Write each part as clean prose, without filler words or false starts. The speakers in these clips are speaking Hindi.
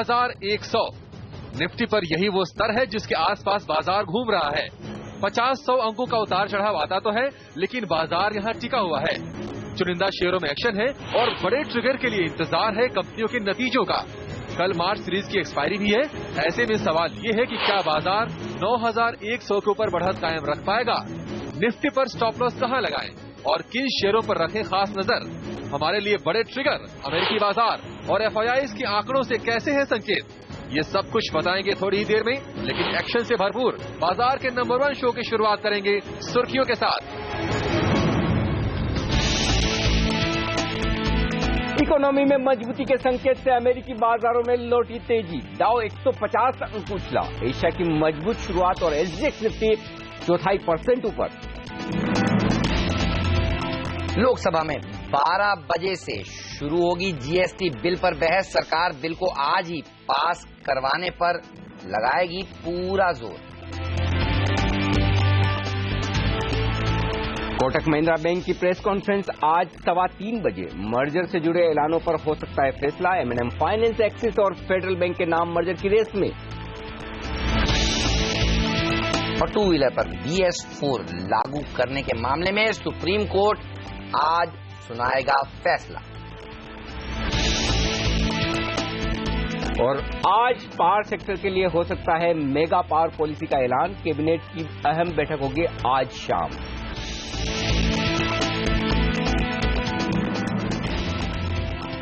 9,100। निफ्टी पर यही वो स्तर है जिसके आसपास बाजार घूम रहा है। 50-100 अंकों का उतार चढ़ाव आता तो है, लेकिन बाजार यहां टिका हुआ है। चुनिंदा शेयरों में एक्शन है और बड़े ट्रिगर के लिए इंतजार है कंपनियों के नतीजों का। कल मार्च सीरीज की एक्सपायरी भी है। ऐसे में सवाल ये है कि क्या बाजार 9,100 के ऊपर बढ़त कायम रख पाएगा? निफ्टी पर स्टॉप लॉस कहां लगाएं और किन शेयरों पर रखें खास नजर? हमारे लिए बड़े ट्रिगर, अमेरिकी बाजार और एफआईआईज के आंकड़ों से कैसे हैं संकेत? ये सब कुछ बताएंगे थोड़ी ही देर में, लेकिन एक्शन से भरपूर बाजार के नंबर 1 शो की शुरुआत करेंगे सुर्खियों के साथ। इकोनॉमी में मजबूती के संकेत से अमेरिकी बाजारों में लौटी तेजी। डाउ 150 अंक उछला। एशिया की मजबूत शुरुआत और एसजीएक्स निफ्टी 0.25% ऊपर। लोकसभा में 12 बजे से शुरू होगी जीएसटी बिल पर बहस। सरकार बिल को आज ही पास करवाने पर लगाएगी पूरा जोर। कोटक महिंद्रा बैंक की प्रेस कॉन्फ्रेंस आज 3:15 बजे। मर्जर से जुड़े ऐलानों पर हो सकता है फैसला। एम&एम फाइनेंस, एक्सिस और फेडरल बैंक के नाम मर्जर की रेस में। और टू व्हीलर पर BS4 लागू करने के मामले में सुप्रीम कोर्ट आज सुनाएगा फैसला। और आज पावर सेक्टर के लिए हो सकता है मेगा पावर पॉलिसी का ऐलान। कैबिनेट की अहम बैठक होगी आज शाम।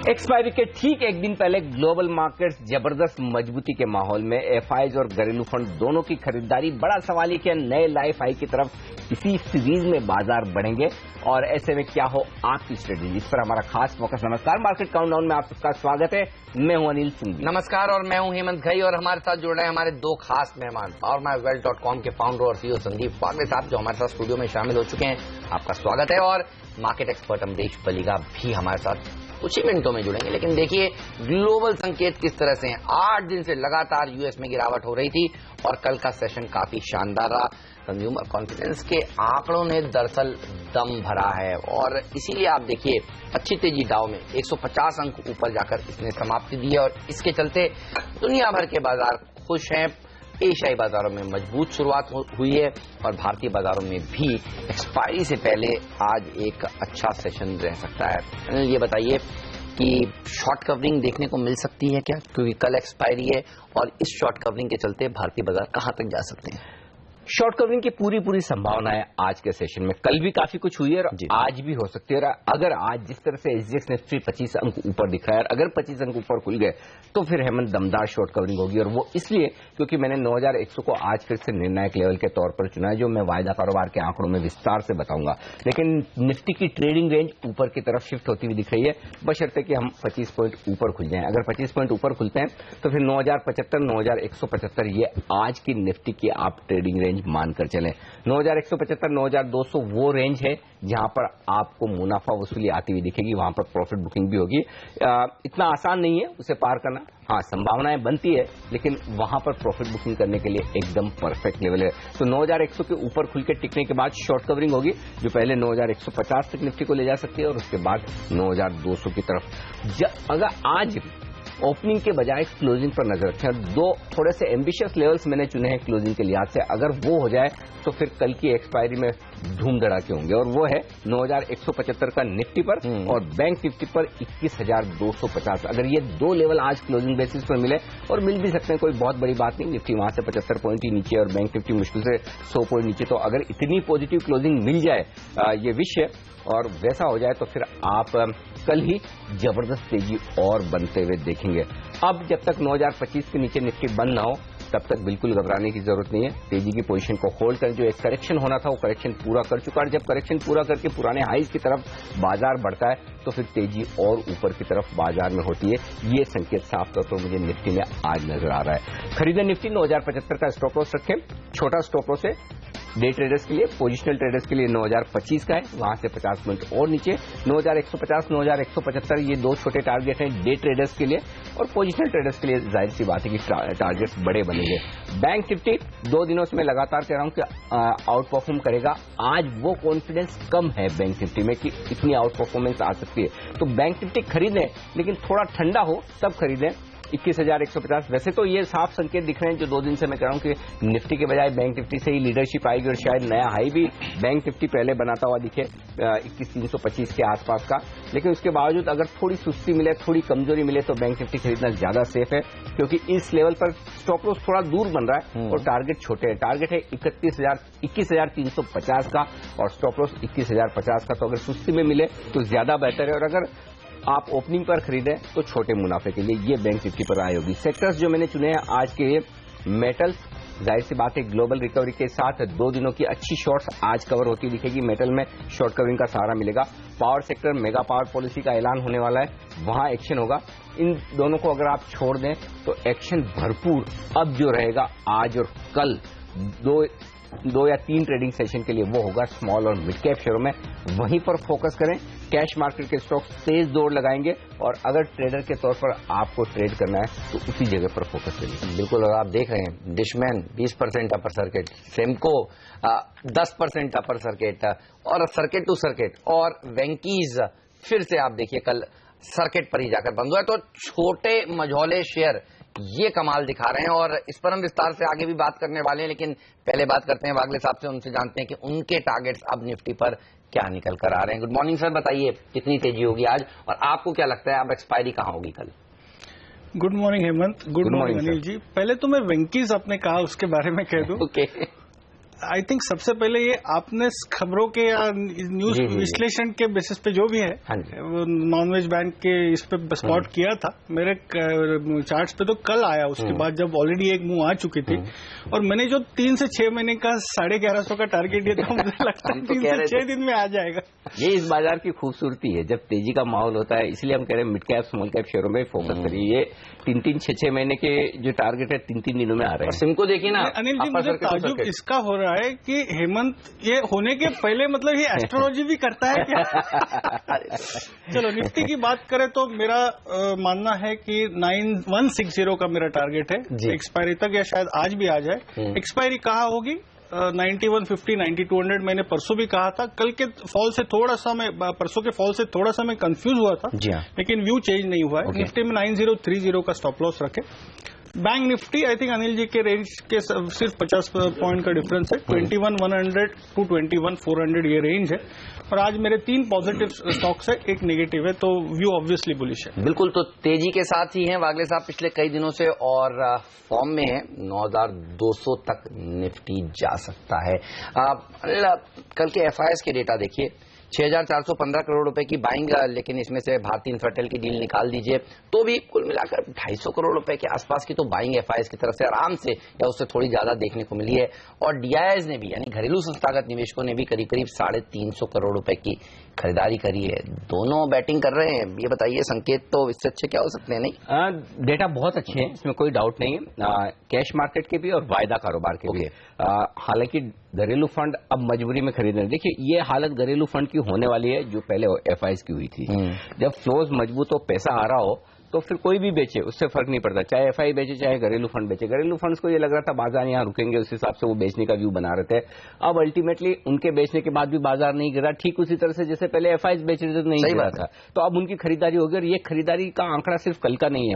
एक्सपायरी के ठीक एक दिन पहले ग्लोबल मार्केट्स जबरदस्त मजबूती के माहौल में। एफआईज और घरेलू फंड दोनों की खरीदारी। बड़ा सवाल है कि नए लाइफ हाई की तरफ इसी सीरीज में बाजार बढ़ेंगे और ऐसे में क्या हो आपकी स्ट्रेटेजी, इस पर हमारा खास फोकस। नमस्कार, मार्केट काउंटडाउन में आप सबका स्वागत है। मैं हूं अनिल सिंह। नमस्कार और मैं हूं हेमंत घई और हमारे साथ जुड़ रहे हैं हमारे दो खास मेहमान, PowerMyWealth.com के फाउंडर और सीईओ संदीप फागले साहब, जो हमारे साथ स्टूडियो में शामिल हो चुके हैं। आपका स्वागत है। और मार्केट एक्सपर्ट अमरीश बलिगा भी हमारे साथ कुछ ही मिनटों में जुड़ेंगे। लेकिन देखिए ग्लोबल संकेत किस तरह से हैं। 8 दिन से लगातार यूएस में गिरावट हो रही थी और कल का सेशन काफी शानदार रहा। कंज्यूमर कॉन्फिडेंस के आंकड़ों ने दरअसल दम भरा है और इसीलिए आप देखिए अच्छी तेजी डाउ में 150 अंक ऊपर जाकर इसने समाप्ति दी है और इसके चलते दुनिया भर के बाजार खुश हैं। एशियाई बाजारों में मजबूत शुरुआत हुई है और भारतीय बाजारों में भी एक्सपायरी से पहले आज एक अच्छा सेशन रह सकता है। ये बताइए कि शॉर्ट कवरिंग देखने को मिल सकती है क्या, क्योंकि कल एक्सपायरी है और इस शॉर्ट कवरिंग के चलते भारतीय बाजार कहां तक जा सकते हैं? शॉर्ट कवरिंग की पूरी संभावना है आज के सेशन में। कल भी काफी कुछ हुई है और आज भी हो सकती है। अगर आज जिस तरह से एसजीएक्स निफ्टी 25 अंक ऊपर दिख रहा है, अगर 25 अंक ऊपर खुल गए तो फिर हेमंत दमदार शॉर्ट कवरिंग होगी। और वो इसलिए क्योंकि मैंने 9,100 को आज फिर से निर्णायक लेवल के तौर पर चुना है, जो मैं वायदा कारोबार के आंकड़ों में विस्तार से बताऊंगा। लेकिन निफ्टी की ट्रेडिंग रेंज ऊपर की तरफ शिफ्ट होती हुई दिख रही है, बशर्ते कि हम 25 पॉइंट ऊपर खुल जाएं। अगर 25 पॉइंट ऊपर खुलते हैं तो फिर 9,075, 9,175 ये आज की निफ्टी की आप ट्रेडिंग रेंज मानकर चलें। 9,175, 9,200 वो रेंज है जहां पर आपको मुनाफा वसूली आती हुई दिखेगी, वहां पर प्रॉफिट बुकिंग भी होगी। इतना आसान नहीं है उसे पार करना। हाँ, संभावनाएं बनती है, लेकिन वहां पर प्रॉफिट बुकिंग करने के लिए एकदम परफेक्ट लेवल है। तो 9,100 के ऊपर खुल के टिकने के बाद शॉर्ट कवरिंग होगी, जो पहले 9,150 तक निफ्टी को ले जा सकती है और उसके बाद 9,200 की तरफ। अगर आज ओपनिंग के बजाय क्लोजिंग पर नजर रखें, दो थोड़े से एम्बिशियस लेवल्स मैंने चुने हैं क्लोजिंग के लिहाज से। अगर वो हो जाए तो फिर कल की एक्सपायरी में धूम धड़ाके होंगे और वो है 9,175 का निफ्टी पर और बैंक निफ्टी पर 21,250। अगर ये दो लेवल आज क्लोजिंग बेसिस पर मिले, और मिल भी सकते हैं, कोई बहुत बड़ी बात नहीं। निफ्टी वहां से 75 पॉइंट ही नीचे और बैंक निफ्टी मुश्किल से 100 पॉइंट नीचे। तो अगर इतनी पॉजिटिव क्लोजिंग मिल जाए, ये विश है, और वैसा हो जाए तो फिर आप कल ही जबरदस्त तेजी और बनते हुए देखेंगे। अब जब तक 9,025 के नीचे निफ्टी बंद ना हो तब तक बिल्कुल घबराने की जरूरत नहीं है। तेजी की पोजीशन को होल्ड करें। जो एक करेक्शन होना था वो करेक्शन पूरा कर चुका है। जब करेक्शन पूरा करके पुराने हाईज की तरफ बाजार बढ़ता है तो फिर तेजी और ऊपर की तरफ बाजार में होती है। ये संकेत साफ तौर पर मुझे निफ्टी में आज नजर आ रहा है। खरीदे निफ्टी 9,075 का स्टॉप लॉस रखें। छोटा स्टॉप लॉस है डे ट्रेडर्स के लिए, पोजिशनल ट्रेडर्स के लिए 9,025 का है, वहां से 50 पॉइंट और नीचे 9,150, 9,175 ये दो छोटे टारगेट हैं डे ट्रेडर्स के लिए। और पोजिशनल ट्रेडर्स के लिए जाहिर सी बात है कि टारगेट्स बड़े बनेंगे। बैंक निफ्टी 2 दिनों से मैं लगातार कह रहा हूं कि आउट परफॉर्म करेगा। आज वो कॉन्फिडेंस कम है बैंक निफ्टी में कि इतनी आउट परफॉर्मेंस आ सकती है। तो बैंक निफ्टी खरीदें, लेकिन थोड़ा ठंडा हो तब खरीदें। 21,150। वैसे तो ये साफ संकेत दिख रहे हैं जो 2 दिन से मैं कह रहा हूं कि निफ्टी के बजाय बैंक निफ्टी से ही लीडरशिप आएगी और शायद नया हाई भी बैंक निफ्टी पहले बनाता हुआ दिखे 21,325 के आसपास का। लेकिन उसके बावजूद अगर थोड़ी सुस्ती मिले, थोड़ी कमजोरी मिले तो बैंक निफ्टी खरीदना ज्यादा सेफ है, क्योंकि इस लेवल पर स्टॉप लॉस थोड़ा दूर बन रहा है और टारगेट छोटे है। टारगेट है 21,350 का और स्टॉप लॉस 21,050 का। तो अगर सुस्ती में मिले तो ज्यादा बेहतर है, और अगर आप ओपनिंग पर खरीदें तो छोटे मुनाफे के लिए ये बैंक निफ्टी पर आय होगी। सेक्टर्स जो मैंने चुने हैं आज के, मेटल्स, जाहिर सी बात है ग्लोबल रिकवरी के साथ 2 दिनों की अच्छी शॉर्ट्स आज कवर होती दिखेगी। मेटल में शॉर्ट कवरिंग का सहारा मिलेगा। Power sector, mega power policy का ऐलान होने वाला है, वहां एक्शन होगा। इन दोनों को अगर आप छोड़ दें तो एक्शन भरपूर अब जो रहेगा आज और कल दो या 3 ट्रेडिंग सेशन के लिए वो होगा स्मॉल और मिड कैप शेयरों में। वहीं पर फोकस करें। कैश मार्केट के स्टॉक तेज दौड़ लगाएंगे और अगर ट्रेडर के तौर पर आपको ट्रेड करना है तो उसी जगह पर फोकस करिए। बिल्कुल, और आप देख रहे हैं Dishman 20% upper circuit, Semco 10% upper circuit और सर्किट टू सर्किट, और वेंकीज फिर से आप देखिए कल सर्किट पर ही जाकर बंद हुआ है। तो छोटे मझौले शेयर ये कमाल दिखा रहे हैं और इस पर हम विस्तार से आगे भी बात करने वाले हैं, लेकिन पहले बात करते हैं वागले साहब से, उनसे जानते हैं कि उनके टारगेट्स अब निफ्टी पर क्या निकल कर आ रहे हैं। गुड मॉर्निंग सर, बताइए कितनी तेजी होगी आज और आपको क्या लगता है अब एक्सपायरी कहाँ होगी कल? Good morning Hemant. Good morning Anil ji. पहले तो मैं वेंकीज आपने कहा उसके बारे में कह दूं। ओके, आई थिंक सबसे पहले ये आपने खबरों के या न्यूज विश्लेषण के बेसिस पे जो भी है नॉनवेज बैंक के इस पे स्पॉट किया था, मेरे चार्ट्स पे तो कल आया, उसके बाद जब ऑलरेडी एक मुंह आ चुकी थी। और मैंने जो 3 से 6 महीने का 1150 का टारगेट दिया था, मुझे लगता है 3 से 6 दिन में आ जाएगा। ये इस बाजार की खूबसूरती है, जब तेजी का माहौल होता है, इसलिए हम कह रहे हैं मिड कैप स्मॉल कैप शेयरों में फोकस करिए। ये 3-3, 6-6 महीने के जो टारगेट है 3-3 दिनों में आ रहे हैं। सिमको देखिए ना अनिल जी, मुझे ताजुब इसका हो रहा है कि हेमंत ये होने के पहले मतलब ये एस्ट्रोलॉजी भी करता है क्या? चलो निफ्टी की बात करें तो मेरा मानना है कि 9160 का मेरा टारगेट है एक्सपायरी तक, या शायद आज भी आ जाए। एक्सपायरी कहाँ होगी? 9150, 9200 मैंने परसों भी कहा था। कल के फॉल से थोड़ा सा परसों के फॉल से थोड़ा सा मैं कंफ्यूज हुआ था, लेकिन व्यू चेंज नहीं हुआ है। निफ्टी में 9030 का स्टॉप लॉस रखे। Bank Nifty I think Anil ji के रेंज के सिर्फ 50 पॉइंट का डिफरेंस है। 21,100 to 21,400 ये रेंज है। और आज मेरे 3 पॉजिटिव स्टॉक्स है, 1 नेगेटिव है, तो व्यू ऑब्वियसली बुलिश है। बिल्कुल, तो तेजी के साथ ही हैं वागले साहब पिछले कई दिनों से और फॉर्म में है। 9,200 तक निफ्टी जा सकता है। कल के एफआईएस के डेटा देखिए, 6,415 करोड़ रुपए की बाइंग, लेकिन इसमें से भारती इन्फ्राटेल की डील निकाल दीजिए तो भी कुल मिलाकर 250 करोड़ रुपए के आसपास की तो बाइंग एफआईएस की तरफ से आराम से या उससे थोड़ी ज्यादा देखने को मिली है। और डीआईएस ने भी, यानी घरेलू संस्थागत निवेशकों ने भी करीब करीब 350 करोड़ रुपए की खरीदारी करी है। दोनों बैटिंग कर रहे हैं, ये बताइए संकेत तो इससे अच्छे क्या हो सकते हैं? नहीं, डेटा बहुत अच्छे हैं, इसमें कोई डाउट नहीं है, कैश मार्केट के भी और वायदा कारोबार के भी। हालांकि घरेलू फंड अब मजबूरी में खरीद रहे हैं। देखिए, ये हालत घरेलू फंड की होने वाली है जो पहले एफआईएस की हुई थी। जब फ्लोज मजबूत हो, पैसा आ रहा हो, तो फिर कोई भी बेचे, उससे फर्क नहीं पड़ता, चाहे एफआई बेचे चाहे घरेलू फंड बेचे। घरेलू फंड्स को ये लग रहा था बाजार यहाँ रुकेंगे, उस हिसाब से वो बेचने का व्यू बना रहे थे। अब अल्टीमेटली उनके बेचने के बाद भी बाजार नहीं गिरा, ठीक उसी तरह से जैसे पहले एफआई बेच रहे थे तो नहीं गिरा था। तो अब उनकी खरीदारी होगी और ये खरीदारी का आंकड़ा सिर्फ कल का नहीं है,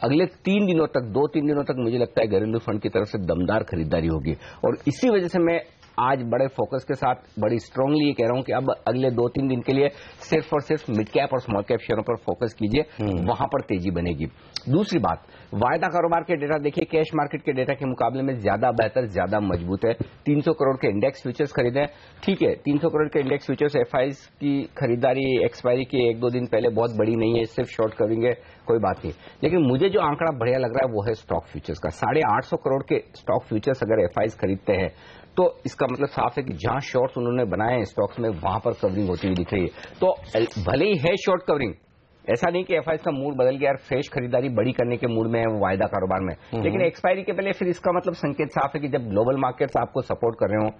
अगले 3 दिनों तक, 2-3 दिनों तक मुझे लगता है घरेलू फंड की तरफ से दमदार खरीदारी होगी। और इसी वजह से मैं आज बड़े फोकस के साथ बड़ी स्ट्रांगली ये कह रहा हूं कि अब अगले 2-3 दिन के लिए सिर्फ और सिर्फ मिड कैप और स्मॉल कैप शेयरों पर फोकस कीजिए, वहां पर तेजी बनेगी। दूसरी बात, वायदा कारोबार के डेटा देखिए, कैश मार्केट के डेटा के मुकाबले में ज्यादा बेहतर, ज्यादा मजबूत है। 300 करोड़ के इंडेक्स फ्यूचर्स खरीदे, ठीक है, 300 करोड़ के इंडेक्स फ्यूचर्स एफआईज की खरीदारी एक्सपायरी के 1-2 दिन पहले बहुत बड़ी नहीं है, सिर्फ शॉर्ट कवरिंग है, कोई बात नहीं। लेकिन मुझे जो आंकड़ा बढ़िया लग रहा है वो है स्टॉक फ्यूचर्स का। 850 करोड़ के स्टॉक फ्यूचर्स अगर एफआईज खरीदते हैं तो इसका मतलब साफ है कि जहां शॉर्ट्स उन्होंने बनाए हैं स्टॉक्स में, वहां पर कवरिंग होती हुई दिख रही है। तो भले ही है शॉर्ट कवरिंग, ऐसा नहीं कि एफआईएस का मूड बदल गया, फ्रेश खरीदारी बड़ी करने के मूड में है वो वायदा कारोबार में, लेकिन एक्सपायरी के पहले फिर इसका मतलब संकेत साफ है कि जब ग्लोबल मार्केट्स आपको सपोर्ट कर रहे हो,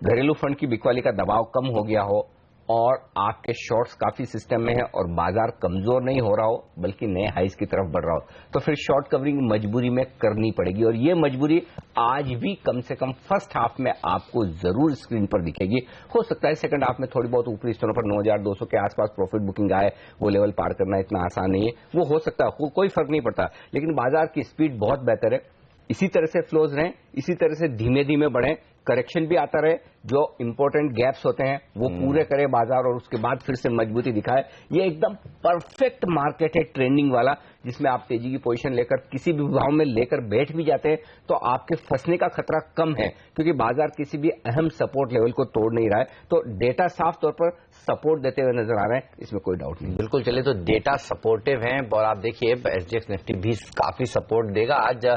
घरेलू फंड की बिकवाली का दबाव कम हो गया हो, और आपके शॉर्ट्स काफी सिस्टम में है और बाजार कमजोर नहीं हो रहा हो बल्कि नए हाइस की तरफ बढ़ रहा हो, तो फिर शॉर्ट कवरिंग मजबूरी में करनी पड़ेगी। और ये मजबूरी आज भी कम से कम फर्स्ट हाफ में आपको जरूर स्क्रीन पर दिखेगी। हो सकता है सेकंड हाफ में थोड़ी बहुत ऊपरी स्तरों पर 9200 के आसपास प्रॉफिट बुकिंग आए, वो लेवल पार करना इतना आसान नहीं है, वो हो सकता है, कोई फर्क नहीं पड़ता। लेकिन बाजार की स्पीड बहुत बेहतर है, इसी तरह से फ्लोज रहें, इसी तरह से धीमे धीमे बढ़ें, करेक्शन भी आता रहे, जो इंपॉर्टेंट गैप्स होते हैं वो पूरे करे बाजार और उसके बाद फिर से मजबूती दिखाए। ये एकदम परफेक्ट मार्केट है ट्रेंडिंग वाला, जिसमें आप तेजी की पोजीशन लेकर किसी भी भाव में लेकर बैठ भी जाते हैं तो आपके फंसने का खतरा कम है, क्योंकि बाजार किसी भी अहम सपोर्ट लेवल को तोड़ नहीं रहा है। तो डेटा साफ तौर पर सपोर्ट देते हुए नजर आ रहे हैं, इसमें कोई डाउट नहीं। बिल्कुल, चलिए तो डेटा सपोर्टिव हैं और आप देखिए एसजीएक्स निफ्टी भी काफी सपोर्ट देगा। आज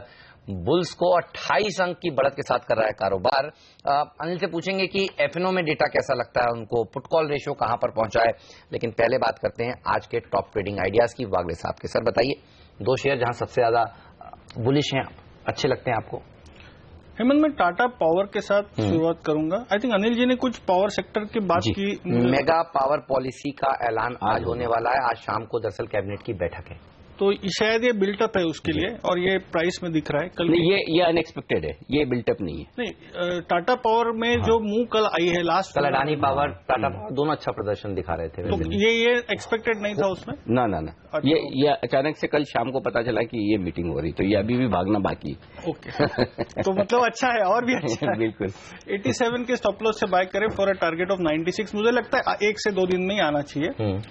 बुल्स को 28 अंक की बढ़त के साथ कर रहा है कारोबार। अनिल से पूछेंगे कि एफएनओ में डेटा कैसा लगता है उनको, पुट कॉल रेशियो कहां पर पहुंचा है, लेकिन पहले बात करते हैं आज के टॉप ट्रेडिंग आइडियाज की वागले साहब के। सर बताइए, दो शेयर जहां सबसे ज्यादा बुलिश हैं, अच्छे लगते हैं आपको? हेमंत, मैं टाटा पावर के साथ शुरुआत करूंगा। आई थिंक अनिल जी ने कुछ पावर सेक्टर की बात की। मेगा पावर पॉलिसी का ऐलान आज होने वाला है, आज शाम को दरअसल कैबिनेट की बैठक है, तो शायद ये बिल्टअप है उसके लिए और ये प्राइस में दिख रहा है कल। ये अनएक्सपेक्टेड है, ये बिल्टअप नहीं है। नहीं, टाटा पावर में जो मूव कल आई है लास्ट, कल अडानी पावर टाटा पावर दोनों अच्छा प्रदर्शन दिखा रहे थे, तो ये एक्सपेक्टेड नहीं था उसमें। ना ना ना, ये अचानक से कल शाम को पता चला कि ये मीटिंग हो रही, तो ये अभी भी भागना बाकी। ओके तो मतलब अच्छा है, और भी अच्छा है। बिल्कुल 87 के स्टॉप लॉस से बाय करें फॉर अ टारगेट ऑफ 96। मुझे लगता है 1 से 2 दिन में ही आना चाहिए।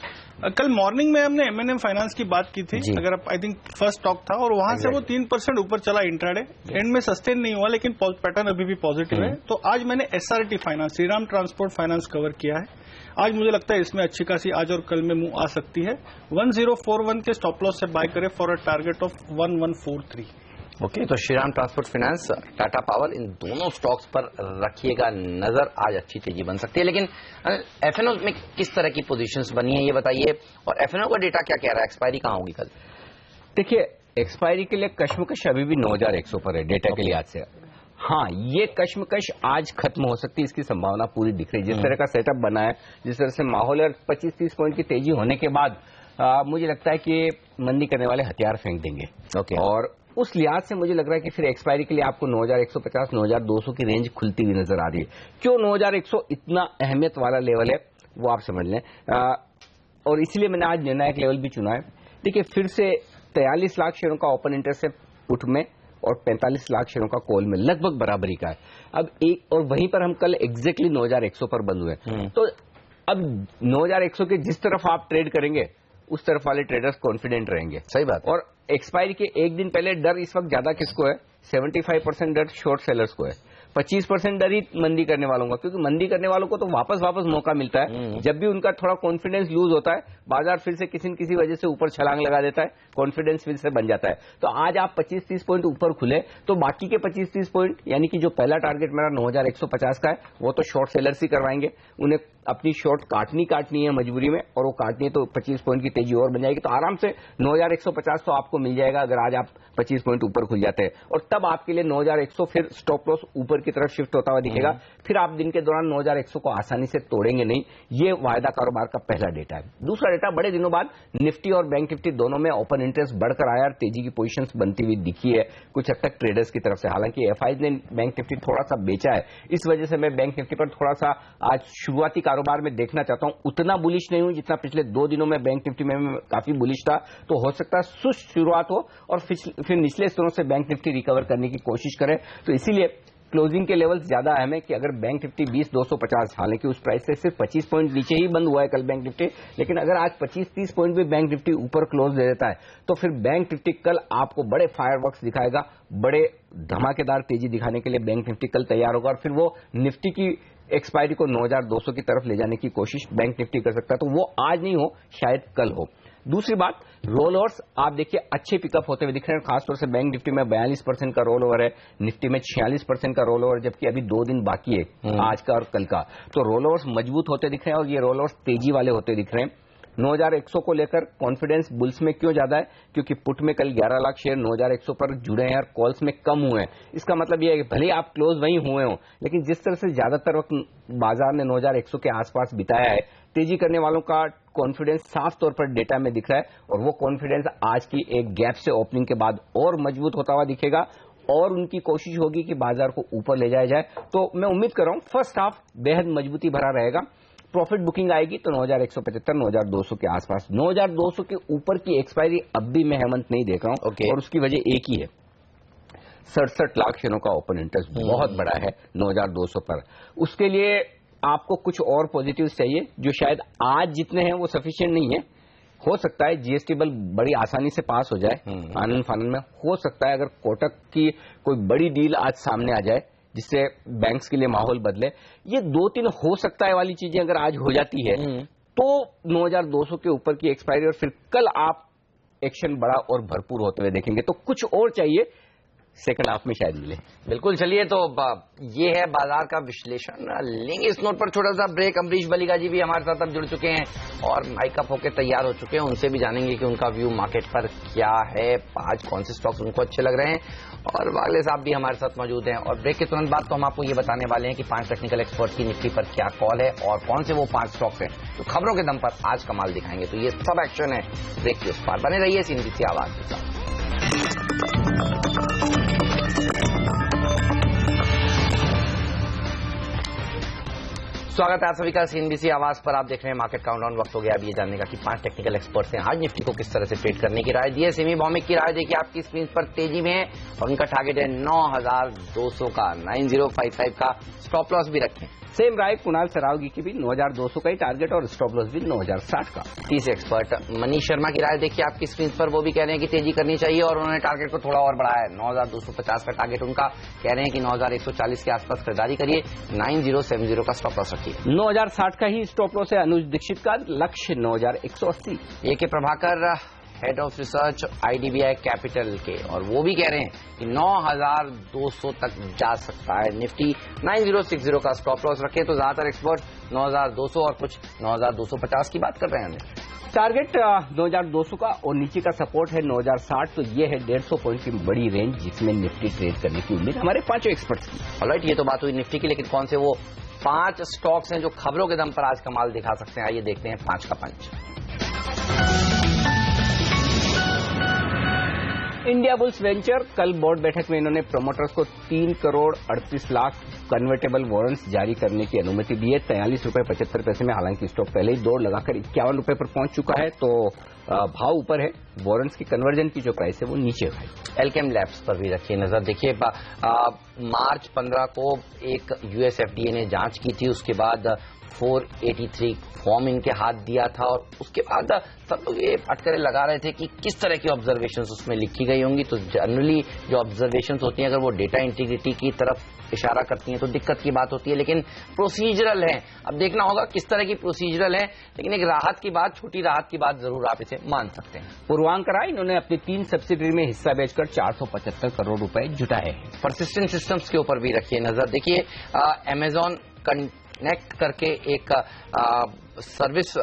कल मॉर्निंग में हमने एमएनएम फाइनेंस की बात की थी, अगर आप, आई थिंक फर्स्ट स्टॉक था और वहां से वो 3% ऊपर चला इंट्राडे, एंड में सस्टेन नहीं हुआ लेकिन पैटर्न अभी भी पॉजिटिव है। तो आज मैंने SRT finance, Shriram transport finance cover किया है। आज मुझे लगता है इसमें अच्छी खासी आज और कल में मूव आ सकती है। 1041 के स्टॉप लॉस से बाय करें for a target of 1143। Okay, तो Shriram transport finance, Tata power, इन दोनों स्टॉक्स पर रखिएगा नजर, आज अच्छी तेजी बन सकती है। लेकिन एफएनओ में किस तरह की पोजीशंस बनी है ये बताइए, और एफएनओ का डेटा क्या कह रहा है, एक्सपायरी कहां होगी कल? देखिए, एक्सपायरी के लिए कश्मकश अभी भी 9100 पर है डेटा के लिहाज से। हाँ, ये कश्मकश आज खत्म हो सकती है, इसकी संभावना पूरी दिख रही है। जिस तरह का सेटअप बना है, जिस तरह से माहौल है, 25-30 पॉइंट की तेजी होने के बाद मुझे लगता है कि मंदी करने वाले हथियार फेंक देंगे। ओके, और उस लिहाज से मुझे लग रहा है कि फिर एक्सपायरी के लिए आपको 9150, 9200 की रेंज खुलती हुई नजर आ रही है। क्यों 9100 इतना अहमियत वाला लेवल है वो आप समझ लें, और इसलिए मैंने आज निर्णायक लेवल भी चुना है। देखिए, फिर से 43 लाख शेयरों का ओपन इंटरेस्ट है पुट में और 45 लाख शेयरों का कॉल में, लगभग बराबरी का है। अब एक और वहीं पर हम कल एग्जैक्टली 9100 पर बंद हुए, तो अब 9100 के जिस तरफ आप ट्रेड करेंगे उस तरफ वाले ट्रेडर्स कॉन्फिडेंट रहेंगे। सही बात। और एक्सपायरी के एक दिन पहले डर इस वक्त ज्यादा किसको है? 75% डर शॉर्ट सेलर्स को है, 25% डर ही मंदी करने वालों का, क्योंकि मंदी करने वालों को तो वापस मौका मिलता है। जब भी उनका थोड़ा कॉन्फिडेंस लूज होता है, बाजार फिर से किसी न किसी वजह से ऊपर छलांग लगा देता है, कॉन्फिडेंस फिर से बन जाता है। तो आज आप 25-30 पॉइंट ऊपर खुले तो बाकी के 25-30 पॉइंट, यानी कि जो पहला टारगेट मेरा 9150 का है, वो तो शॉर्ट सेलर्स ही करवाएंगे। उन्हें अपनी शॉर्ट काटनी है मजबूरी में, और वो काटनी है तो 25 पॉइंट की तेजी और बन जाएगी। तो आराम से 9150 तो आपको मिल जाएगा अगर आज आप 25 पॉइंट ऊपर खुल जाते हैं, और तब आपके लिए 9100 फिर स्टॉप लॉस ऊपर की तरफ शिफ्ट होता हुआ दिखेगा। फिर आप दिन के दौरान 9100 को आसानी से तोड़ेंगे नहीं। ये वायदा कारोबार का पहला डेटा है। दूसरा डेटा, बड़े दिनों बाद निफ्टी और बैंक निफ्टी दोनों में ओपन इंटरेस्ट बढ़कर आया और तेजी की पोजीशंस बनती हुई दिखी है कुछ हद तक ट्रेडर्स की तरफ से। हालांकि एफआईज ने बैंक निफ्टी थोड़ा सा बेचा है, इस वजह से मैं बैंक निफ्टी पर थोड़ा सा आज शुरुआती कारोबार में देखना चाहता हूं। उतना बुलिश नहीं हूं जितना पिछले 2 दिनों में बैंक निफ्टी में काफी बुलिश था। तो हो सकता है सुस्त शुरुआत हो और फिर निचले स्तरों से बैंक निफ्टी रिकवर करने की कोशिश करे। तो इसीलिए क्लोजिंग के लेवल्स ज्यादा अहम है कि अगर बैंक निफ्टी 20,250, हालांकि उस प्राइस से सिर्फ 25 पॉइंट नीचे ही बंद हुआ है कल बैंक निफ्टी, लेकिन अगर आज 25-30 पॉइंट भी बैंक निफ्टी ऊपर क्लोज दे देता है तो फिर बैंक निफ्टी कल आपको बड़े फायरवर्क्स दिखाएगा, बड़े धमाकेदार तेजी दिखाने के लिए बैंक निफ्टी कल तैयार होगा, और फिर वो निफ्टी की एक्सपायरी को 9200 की तरफ ले जाने की कोशिश बैंक निफ्टी कर सकता है। तो वो आज नहीं हो, शायद कल हो। दूसरी बात, रोल ओवर्स आप देखिए अच्छे पिकअप होते हुए दिख रहे हैं। खासतौर से बैंक निफ्टी में 42% का रोल ओवर है, निफ्टी में 46% का रोल ओवर, जबकि अभी 2 दिन बाकी है आज का और कल का। तो रोल ओवर्स मजबूत होते दिख रहे हैं और ये रोल ओवर्स तेजी वाले होते दिख रहे हैं। 9100 को लेकर कॉन्फिडेंस बुल्स में क्यों ज्यादा है? क्योंकि पुट में कल 11 लाख शेयर 9100 पर जुड़े हैं और कॉल्स में कम हुए हैं। इसका मतलब यह है कि भले ही आप क्लोज वहीं हुए हो, लेकिन जिस तरह से ज्यादातर वक्त बाजार ने 9100 के आसपास बिताया है, तेजी करने वालों का कॉन्फिडेंस साफ तौर पर डेटा में दिख रहा है और वो कॉन्फिडेंस आज की एक गैप से ओपनिंग के बाद और मजबूत होता हुआ दिखेगा और उनकी कोशिश होगी कि बाजार को ऊपर ले जाया जाए। तो मैं उम्मीद कर रहा हूं फर्स्ट हाफ बेहद मजबूती भरा रहेगा। प्रॉफिट बुकिंग आएगी तो 9175 9200 के आसपास। 9200 के ऊपर की एक्सपायरी अब भी मैं हेमंत नहीं देख रहा हूं और उसकी वजह एक ही है, 67 लाख शेयरों का ओपन इंटरेस्ट बहुत बड़ा है 9200 पर। उसके लिए आपको कुछ और पॉजिटिव्स चाहिए जो शायद आज जितने हैं वो सफिशिएंट नहीं है। हो सकता है जीएसटी बिल बड़ी आसानी से पास हो जाए आनंद फानंद में, हो सकता है अगर कोटक की कोई बड़ी डील आज सामने आ जाए जिससे बैंक्स के लिए माहौल बदले। ये 2-3 हो सकता है वाली चीजें अगर आज हो जाती है तो 9200 के ऊपर की एक्सपायरी और फिर कल आप एक्शन बड़ा और भरपूर होते हुए देखेंगे। तो कुछ और चाहिए, सेकंड हाफ में शायद मिले। बिल्कुल, चलिए तो ये है बाजार का विश्लेषण। लेंगे इस नोट पर छोटा सा ब्रेक। अमरीश बलिगा जी भी हमारे साथ अब जुड़ चुके हैं और माइकअप होकर तैयार हो चुके हैं। उनसे भी जानेंगे कि उनका व्यू मार्केट पर क्या है, आज कौन से स्टॉक्स उनको अच्छे लग रहे हैं। और वागले साहब भी हमारे साथ मौजूद हैं। और ब्रेक के तुरंत बाद तो हम आपको ये बताने वाले हैं कि 5 टेक्निकल एक्सपर्ट की निफ्टी पर क्या कॉल है और कौन से वो 5 स्टॉक्स हैं जो खबरों के दम पर आज कमाल दिखाएंगे। तो ये सब एक्शन है ब्रेक के उस पार। बने रहिए सीएनबीसी आवाज के साथ। स्वागत है आप सभी का सीएनबीसी आवाज पर। आप देख रहे हैं मार्केट काउंटडाउन। वक्त हो गया अब ये जानने का कि 5 टेक्निकल एक्सपर्ट्स हैं आज निफ्टी को किस तरह से ट्रेड करने की राय दी है। सेमी भौमिक की राय देखिए आपकी स्क्रीन पर तेजी में है और उनका टारगेट है 9200 का, 9055 का। स्टॉप लॉस भी रखें। सेम राय कुणाल सरावगी की भी 9200 का ही टारगेट और स्टॉप लॉस भी 9060 का। तीसरे एक्सपर्ट मनीष शर्मा की राय देखिए आपकी स्क्रीन पर, वो भी कह रहे हैं कि तेजी करनी चाहिए और उन्होंने टारगेट को थोड़ा और बढ़ाया है। 9250 का टारगेट उनका, कह रहे हैं कि 9140 के आसपास खरीदारी करिए, 9070 का स्टॉप लॉस रखिए। 9060 का ही स्टॉप लॉस है अनुज दीक्षित का, लक्ष्य 9180। ए के Prabhakar head of research IDBI capital के, और वो भी कह रहे हैं कि 9200 तक जा सकता है निफ्टी, 9060 का स्टॉप लॉस रखें। तो ज्यादातर एक्सपर्ट 9200 और कुछ 9250 की बात कर रहे हैं। टारगेट 9200 का और नीचे का सपोर्ट है 9060। तो ये है 150 पॉइंट की बड़ी रेंज जिसमें निफ्टी ट्रेड करने की उम्मीद हमारे 5 एक्सपर्ट्स की। ऑलराइट, ये तो बात हुई निफ्टी की, लेकिन कौन से वो 5 स्टॉक्स हैं जो खबरों के दम पर आज कमाल दिखा सकते हैं, आइए देखते हैं 5 का पंच। इंडिया बुल्स वेंचर, कल बोर्ड बैठक में इन्होंने प्रमोटर्स को 3 करोड़ 38 लाख कन्वर्टेबल वारंट्स जारी करने की अनुमति दी है। 43 रुपए 75 पैसे में, हालांकि स्टॉक पहले ही दौड़ लगाकर 51 रुपए पर पहुंच चुका है। तो भाव ऊपर है, वारंट्स की कन्वर्जन की जो प्राइस है वो नीचे है। एल्केम लैब्स पर भी रखिए नजर। देखिए मार्च 15 को एक यूएसएफडीए ने जांच की थी, उसके बाद 483 फॉर्म इनके हाथ दिया था और उसके बाद सब लोग ये अटकलें लगा रहे थे कि किस तरह की ऑब्जर्वेशंस उसमें लिखी गई होंगी। तो जनरली जो ऑब्जर्वेशंस होती हैं अगर वो डेटा इंटीग्रिटी की तरफ इशारा करती हैं तो दिक्कत की बात होती है, लेकिन प्रोसीजरल है। अब देखना होगा किस तरह की प्रोसीजरल है, लेकिन एक राहत की बात, छोटी राहत की बात जरूर आप इसे मान सकते हैं। पूर्वांकरा इन्होंने अपनी 3 सब्सिडरी में हिस्सा बेचकर 475 करोड़ रुपए जुटाए हैं। परसिस्टेंट सिस्टम्स के ऊपर भी रखिए नजर। देखिए अमेजॉन कनेक्ट करके एक सर्विस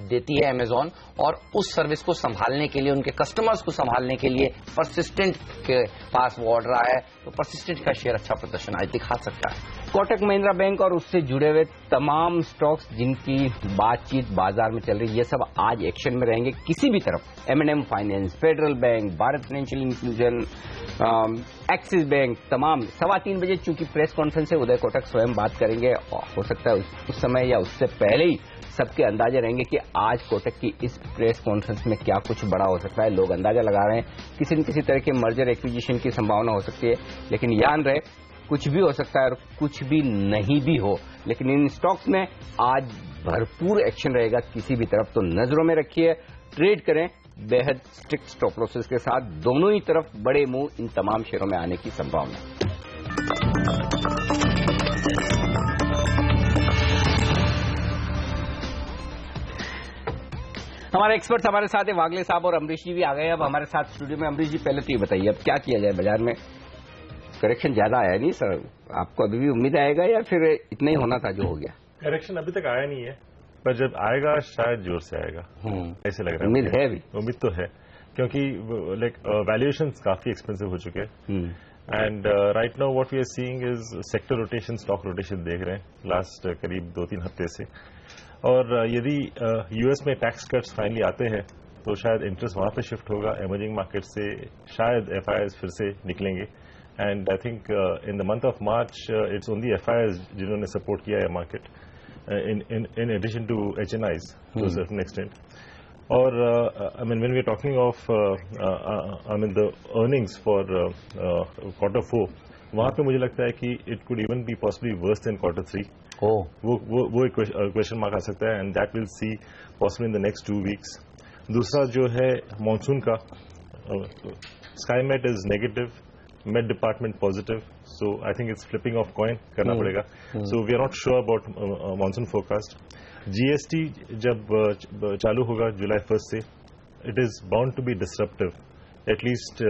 देती है अमेजॉन, और उस सर्विस को संभालने के लिए, उनके कस्टमर्स को संभालने के लिए परसिस्टेंट के पास वो ऑर्डर आया है। तो परसिस्टेंट का शेयर अच्छा प्रदर्शन आज दिखा सकता है। कोटक महिंद्रा बैंक और उससे जुड़े हुए तमाम स्टॉक्स जिनकी बातचीत बाजार में चल रही है, ये सब आज एक्शन में रहेंगे किसी भी तरफ। M&M finance, federal bank, Bharat financial inclusion, axis bank, तमाम 3:15 बजे चूंकि प्रेस कॉन्फ्रेंस है, उदय कोटक स्वयं बात करेंगे। हो सकता है उस समय या उससे पहले ही सबके अंदाजे रहेंगे कि आज कोटक की इस प्रेस कॉन्फ्रेंस में क्या कुछ बड़ा हो सकता है। लोग अंदाजा लगा रहे हैं किसी न किसी तरह के मर्जर एक्विजिशन की संभावना हो सकती है, लेकिन ध्यान रहे कुछ भी हो सकता है और कुछ भी नहीं भी हो। लेकिन इन स्टॉक्स में आज भरपूर एक्शन रहेगा किसी भी तरफ, तो नजरों में रखिए, ट्रेड करें बेहद स्ट्रिक्ट स्टॉप लॉसेस के साथ। दोनों ही तरफ बड़े मूव इन तमाम शेयरों में आने की संभावना। हमारे एक्सपर्ट हमारे साथ है, वागले साहब और अमरीश जी भी आ गए अब हमारे साथ स्टूडियो में। अमरीश जी पहले तो ये बताइए अब क्या किया जाए, बाजार में करेक्शन ज्यादा आया नहीं सर, आपको अभी भी उम्मीद आएगा या फिर इतना ही होना था जो हो गया? करेक्शन अभी तक आया नहीं है, पर जब आएगा शायद जोर से आएगा, ऐसे लग रहा है। उम्मीद है भी, उम्मीद तो है, क्योंकि लाइक वैल्यूएशंस काफी एक्सपेंसिव हो चुके हैं। And right now what we are seeing is sector rotation, stock rotation देख रहे हैं लास्ट करीब 2-3 हफ्ते से। और यदि यूएस में टैक्स कट्स फाइनली आते हैं तो शायद इंटरेस्ट वहां पे शिफ्ट होगा, एमर्जिंग मार्केट से शायद एफआईआईज फिर से निकलेंगे। And I think in the month of March it's only FIIs जिन्होंने सपोर्ट किया है market, in addition to HNIs to a certain extent. Or I mean, when we are talking of I mean the earnings for Q4, वहाँ पे मुझे लगता है कि it could even be possibly worse than Q3. वो एक क्वेश्चन मार्क आ सकता है, and that we'll see possibly in the next 2 weeks. दूसरा जो है मानसून का, SkyMet is negative, Met Department positive, so I think it's flipping of coin करना पड़ेगा. So we are not sure about monsoon forecast. GST जब चालू होगा July 1st से, it is bound to be disruptive, at least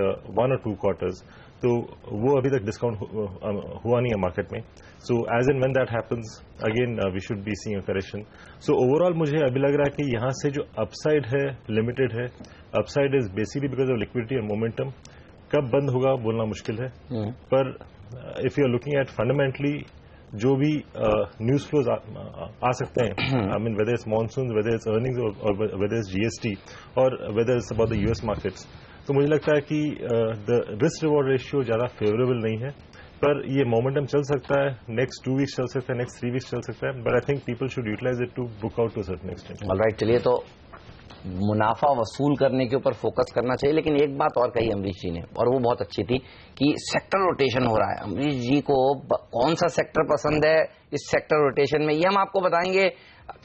1 or 2 quarters. तो वो अभी तक डिस्काउंट हुआ नहीं है मार्केट में. So as and when that happens, again we should be seeing a correction. So overall मुझे अभी लग रहा है कि यहाँ से जो upside है लिमिटेड है. Upside is basically because of liquidity and momentum. कब बंद होगा बोलना मुश्किल है, पर if you are looking at fundamentally जो भी न्यूज फ्लोज आ सकते हैं, I mean whether it's monsoon, whether it's earnings और वेदर इट्स जीएसटी और whether it's about the US markets, तो मुझे लगता है कि द रिस्क रिवॉर्ड रेशियो ज्यादा फेवरेबल नहीं है. पर ये मोमेंटम चल सकता है, नेक्स्ट 2 वीक्स चल सकता है, नेक्स्ट 3 वीक्स चल सकता है, but I think people should utilise it to book out to certain extent. Alright, चलिए तो मुनाफा वसूल करने के ऊपर फोकस करना चाहिए. लेकिन एक बात और कही अमरीश जी ने, और वो बहुत अच्छी थी, कि सेक्टर रोटेशन हो रहा है. अमरीश जी को कौन सा सेक्टर पसंद है इस सेक्टर रोटेशन में, ये हम आपको बताएंगे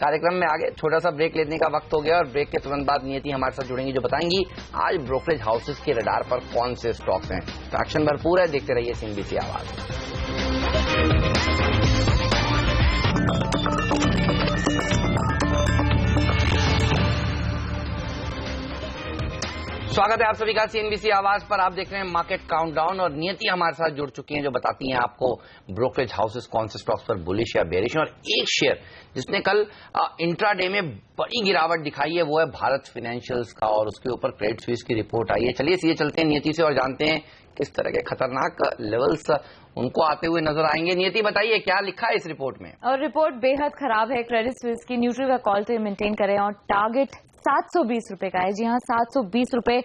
कार्यक्रम में आगे. छोटा सा ब्रेक लेने का वक्त हो गया और ब्रेक के तुरंत बाद नियति हमारे साथ जुड़ेंगी, जो बताएंगी आज ब्रोकरेज हाउसेस के रडार पर कौन से स्टॉक्स हैं. एक्शन भरपूर है, देखते रहिए सीएनबीसी आवाज. स्वागत है आप सभी का सीएनबीसी आवाज पर. आप देख रहे हैं मार्केट काउंटडाउन और नियति हमारे साथ जुड़ चुकी हैं, जो बताती हैं आपको ब्रोकरेज हाउसेस कौन से स्टॉक्स पर बुलिश या बेरिश. और एक शेयर जिसने कल इंट्राडे में बड़ी गिरावट दिखाई है वो है भारत फाइनेंशियल्स का, और उसके ऊपर क्रेडिट स्विस की रिपोर्ट आई है. चलिए सीधे चलते हैं नियति से और जानते हैं किस तरह के खतरनाक लेवल्स उनको आते हुए नजर आएंगे. नियति बताइए क्या लिखा है इस रिपोर्ट में. और रिपोर्ट बेहद खराब है. क्रेडिट स्विस की न्यूट्रल का कॉल तो मेंटेन करें और टारगेट 720 रुपए का है. जी हां, 720 रुपए.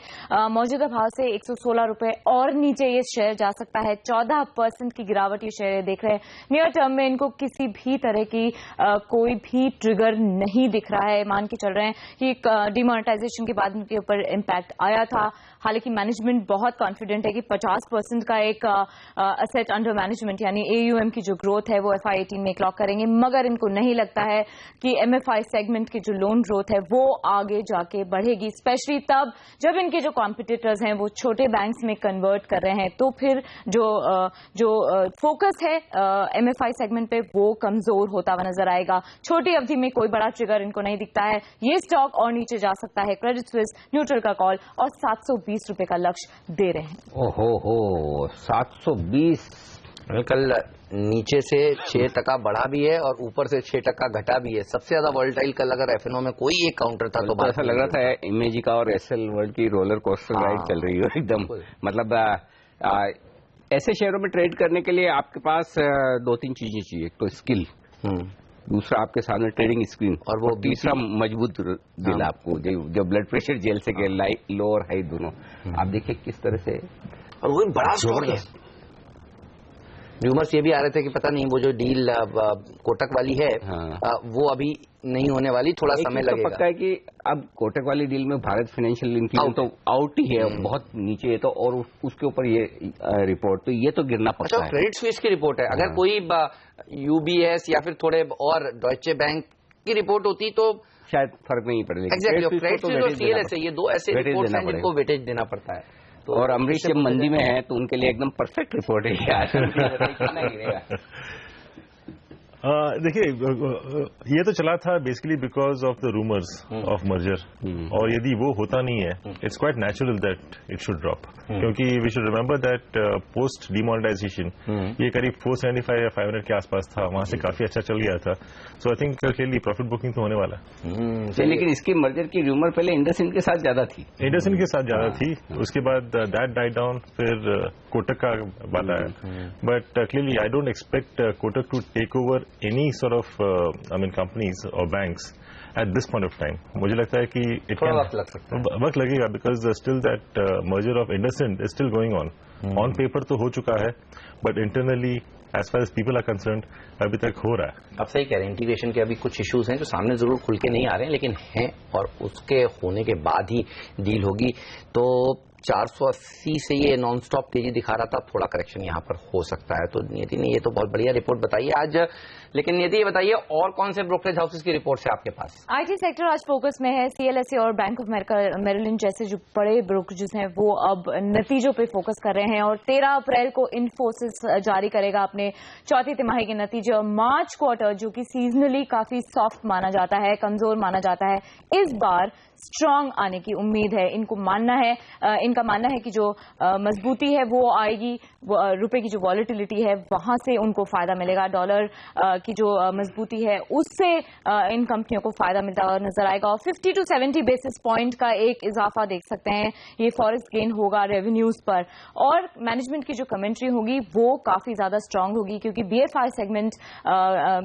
मौजूदा भाव से 116 रुपए और नीचे ये शेयर जा सकता है. 14% की गिरावट ये शेयर देख रहे हैं. नियर टर्म में इनको किसी भी तरह की कोई भी ट्रिगर नहीं दिख रहा है. मान के चल रहे हैं कि डिमोनेटाइजेशन के बाद इनके ऊपर इम्पैक्ट आया था. हालांकि मैनेजमेंट बहुत कॉन्फिडेंट है कि 50% का एक असेट अंडर मैनेजमेंट यानी AUM की जो ग्रोथ है वो FY18 में क्लॉक करेंगे, मगर इनको नहीं लगता है कि MFI सेगमेंट की जो लोन ग्रोथ है वो आगे जाके बढ़ेगी, स्पेशली तब जब इनके जो कॉम्पिटिटर्स हैं वो छोटे बैंक्स में कन्वर्ट कर रहे हैं. तो फिर जो फोकस है MFI सेगमेंट पे वो कमजोर होता हुआ नजर आएगा. छोटी अवधि में कोई बड़ा ट्रिगर इनको नहीं दिखता है. ये स्टॉक और नीचे जा सकता है. क्रेडिट स्विस न्यूट्रल का कॉल और 720 रुपए का लक्ष्य दे रहे हैं. ओहो 720. कल नीचे से 6% बढ़ा भी है और ऊपर से 6% घटा भी है. सबसे ज्यादा वॉलेटाइल कल अगर एफएनओ में कोई एक काउंटर था तो ऐसा लग रहा था इमेजी का और एसएल वर्ल्ड की रोलर कोस्टर राइड चल रही है एकदम. मतलब ऐसे शेयरों में ट्रेड करने के लिए आपके पास 2-3 चीजें चाहिए. एक तो स्किल, दूसरा आपके सामने ट्रेडिंग स्क्रीन, और वो तीसरा मजबूत दिल. आपको जो ब्लड प्रेशर जेल से लो और हाई दोनों. आप देखिए किस तरह से, और वो बड़ा स्टॉक है. रूमर्स ये भी आ रहे थे कि पता नहीं वो जो डील कोटक वाली है वो अभी नहीं होने वाली, थोड़ा समय लगेगा. पक्का है कि अब कोटक वाली डील में भारत फाइनेंशियल इंक्लूड तो आउट ही है, बहुत नीचे है. तो और उसके ऊपर ये रिपोर्ट, तो ये तो गिरना पड़ता है. क्रेडिट स्विस की रिपोर्ट है. अगर कोई UBS या फिर थोड़े और डॉइचे बैंक की रिपोर्ट होती तो शायद फर्क नहीं पड़ेगा. एग्जैक्टली, क्रेडिट स्विस और CLS ये दो ऐसे रिपोर्ट्स हैं जिनको वेटेज देना पड़ता है. तो और अमरीश जब मंदी में है तो उनके लिए एकदम परफेक्ट रिपोर्ट है यार. देखिए ये तो चला था basically because of the rumours of merger, और यदि वो होता नहीं है it's quite natural that it should drop, क्योंकि we should remember that post demonetisation ये करीब 475 या 500 के आसपास था, वहां से काफी अच्छा चल गया था। So I think clearly profit booking तो होने वाला है। लेकिन इसकी मर्जर की रूमर पहले इंडसइंड के साथ ज्यादा थी, उसके बाद दैट डाइड डाउन, फिर कोटक का बात आया, but clearly I don't expect Kotak to take over any sort of companies or banks at this point of time. मुझे लगता है कि वक्त लगेगा, because still that merger of IndusInd is still going on. On paper तो हो चुका है, but internally as far as people are concerned अभी तक हो रहा है। आप सही कह रहे हैं, इंटीग्रेशन के अभी कुछ इश्यूज हैं जो सामने जरूर खुल के नहीं आ रहे हैं, लेकिन हैं, और उसके होने के बाद ही डील होगी। तो 480 से ये नॉन स्टॉप तेजी दिखा रहा था, थोड़ा करेक्शन यहाँ पर हो सकता है। तो नियति ने ये तो बहुत बढ़िया रिपोर्ट बताई है आज, लेकिन नियति ये बताइए और कौन से ब्रोकरेज हाउसेस की रिपोर्ट है आपके पास? आईटी सेक्टर आज फोकस में है। CLSA और Bank of America Merrill Lynch जैसे जो बड़े ब्रोकरेजेस हैं वो अब नतीजों पे फोकस कर रहे हैं, और 13 अप्रैल को इन्फोसिस जारी करेगा अपने चौथी तिमाही के नतीजे, और मार्च क्वार्टर जो कि सीजनली काफी सॉफ्ट माना जाता है, कमजोर माना जाता है, इस बार स्ट्रांग आने की उम्मीद है। इनका मानना है कि जो मजबूती है वो आएगी, रुपए की जो वॉलेटिलिटी है वहां से उनको फायदा मिलेगा, डॉलर की जो मजबूती है उससे इन कंपनियों को फायदा मिलता नजर आएगा, और 50 to 70 बेसिस पॉइंट का एक इजाफा देख सकते हैं। ये फॉरेक्स गेन होगा रेवेन्यूज पर, और मैनेजमेंट की जो कमेंट्री होगी वो काफी ज्यादा स्ट्रांग होगी, क्योंकि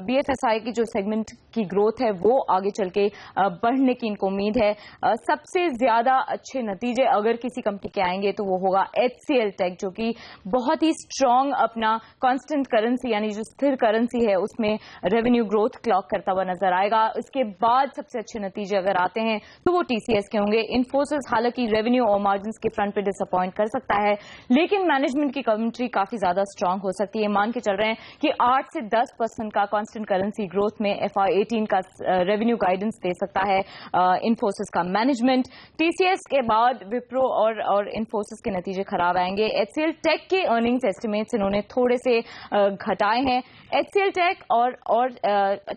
BFSI की जो सेगमेंट की ग्रोथ है वो आगे चल के बढ़ने की इनको उम्मीद है। सबसे ज्यादा अच्छे नतीजे अगर किसी कंपनी के आएंगे तो वो होगा HCL टेक, जो कि बहुत ही स्ट्रांग अपना कांस्टेंट करेंसी यानी जो स्थिर करेंसी है उसमें रेवेन्यू ग्रोथ क्लॉक करता हुआ नजर आएगा। इसके बाद सबसे अच्छे नतीजे अगर आते हैं तो वो TCS के होंगे। इन्फोसिस हालांकि रेवेन्यू और मार्जिन के फ्रंट पे डिसअपॉइंट कर सकता है, लेकिन मैनेजमेंट की कमेंट्री काफी ज्यादा स्ट्रांग हो सकती है। मान के चल रहे हैं कि 8 से 10% का कांस्टेंट करेंसी ग्रोथ में FY18 का रेवेन्यू गाइडेंस दे सकता है इन्फोसिस का मैनेजमेंट। TCS के बाद विप्रो और इन्फोसिस के नतीजे खराब आएंगे। HCL टेक के अर्निंग्स एस्टिमेट्स इन्होंने थोड़े से घटाए हैं। HCL टेक और